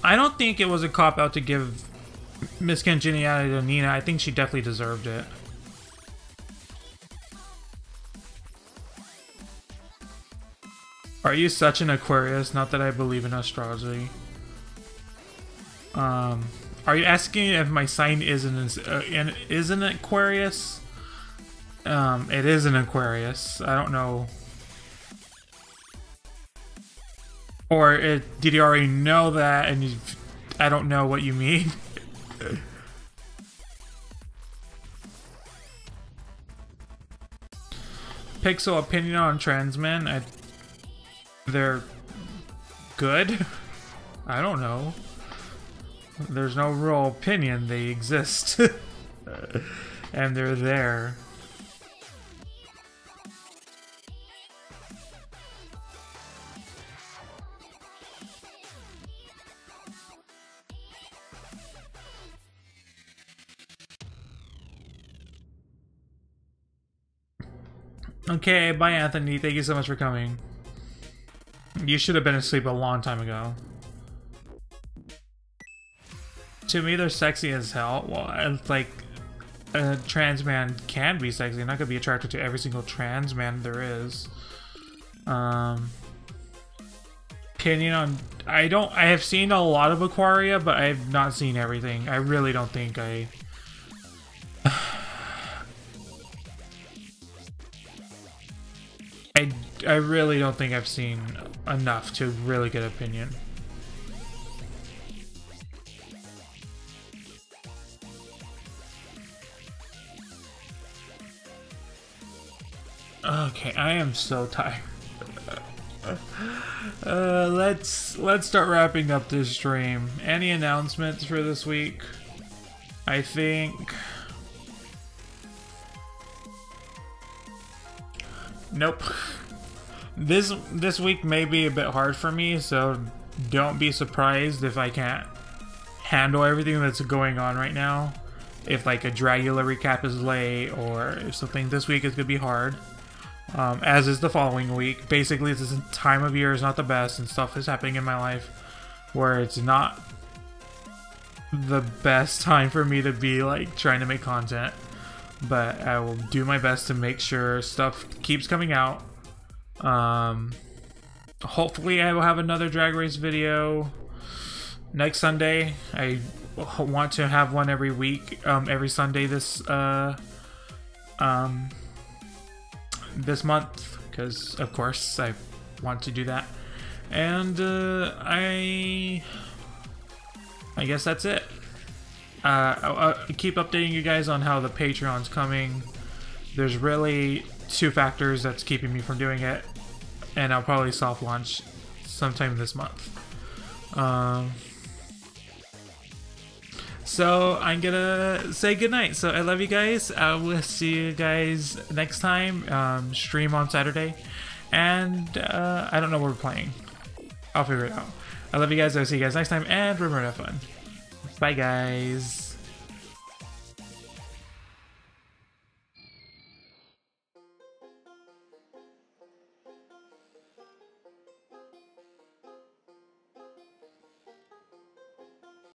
don't think it was a cop-out to give Miss Congeniality to Nina. I think she definitely deserved it. Are you such an Aquarius? Not that I believe in astrology. Are you asking if my sign is an Aquarius? It is an Aquarius. I don't know. Or did you already know that and I don't know what you mean? Pixel opinion on trans men? They're good? I don't know. There's no real opinion. They exist. And they're there. Okay, bye Anthony. Thank you so much for coming. You should have been asleep a long time ago. To me, they're sexy as hell. Well, like, a trans man can be sexy. I'm not gonna be attracted to every single trans man there is. Opinion on... I have seen a lot of Aquaria, but I have not seen everything. I really don't think I... I really don't think I've seen enough to really get an opinion. Okay, I am so tired. Let's start wrapping up this stream. Any announcements for this week? I think... Nope. This week may be a bit hard for me, so don't be surprised if I can't handle everything that's going on right now. If like a Dragula recap is late or if something this week is gonna be hard. As is the following week. Basically, this time of year is not the best and stuff is happening in my life where it's not the best time for me to be like trying to make content. But I will do my best to make sure stuff keeps coming out. Hopefully I will have another Drag Race video next Sunday. I want to have one every week, every Sunday this month, because of course I want to do that. And I guess that's it. I'll keep updating you guys on how the Patreon's coming. There's really two factors that's keeping me from doing it, and I'll probably soft launch sometime this month. So I'm gonna say goodnight. So I love you guys. I will see you guys next time. Stream on Saturday, and I don't know what we're playing. I'll figure it out. I love you guys. I'll see you guys next time, and remember to have fun. Bye, guys.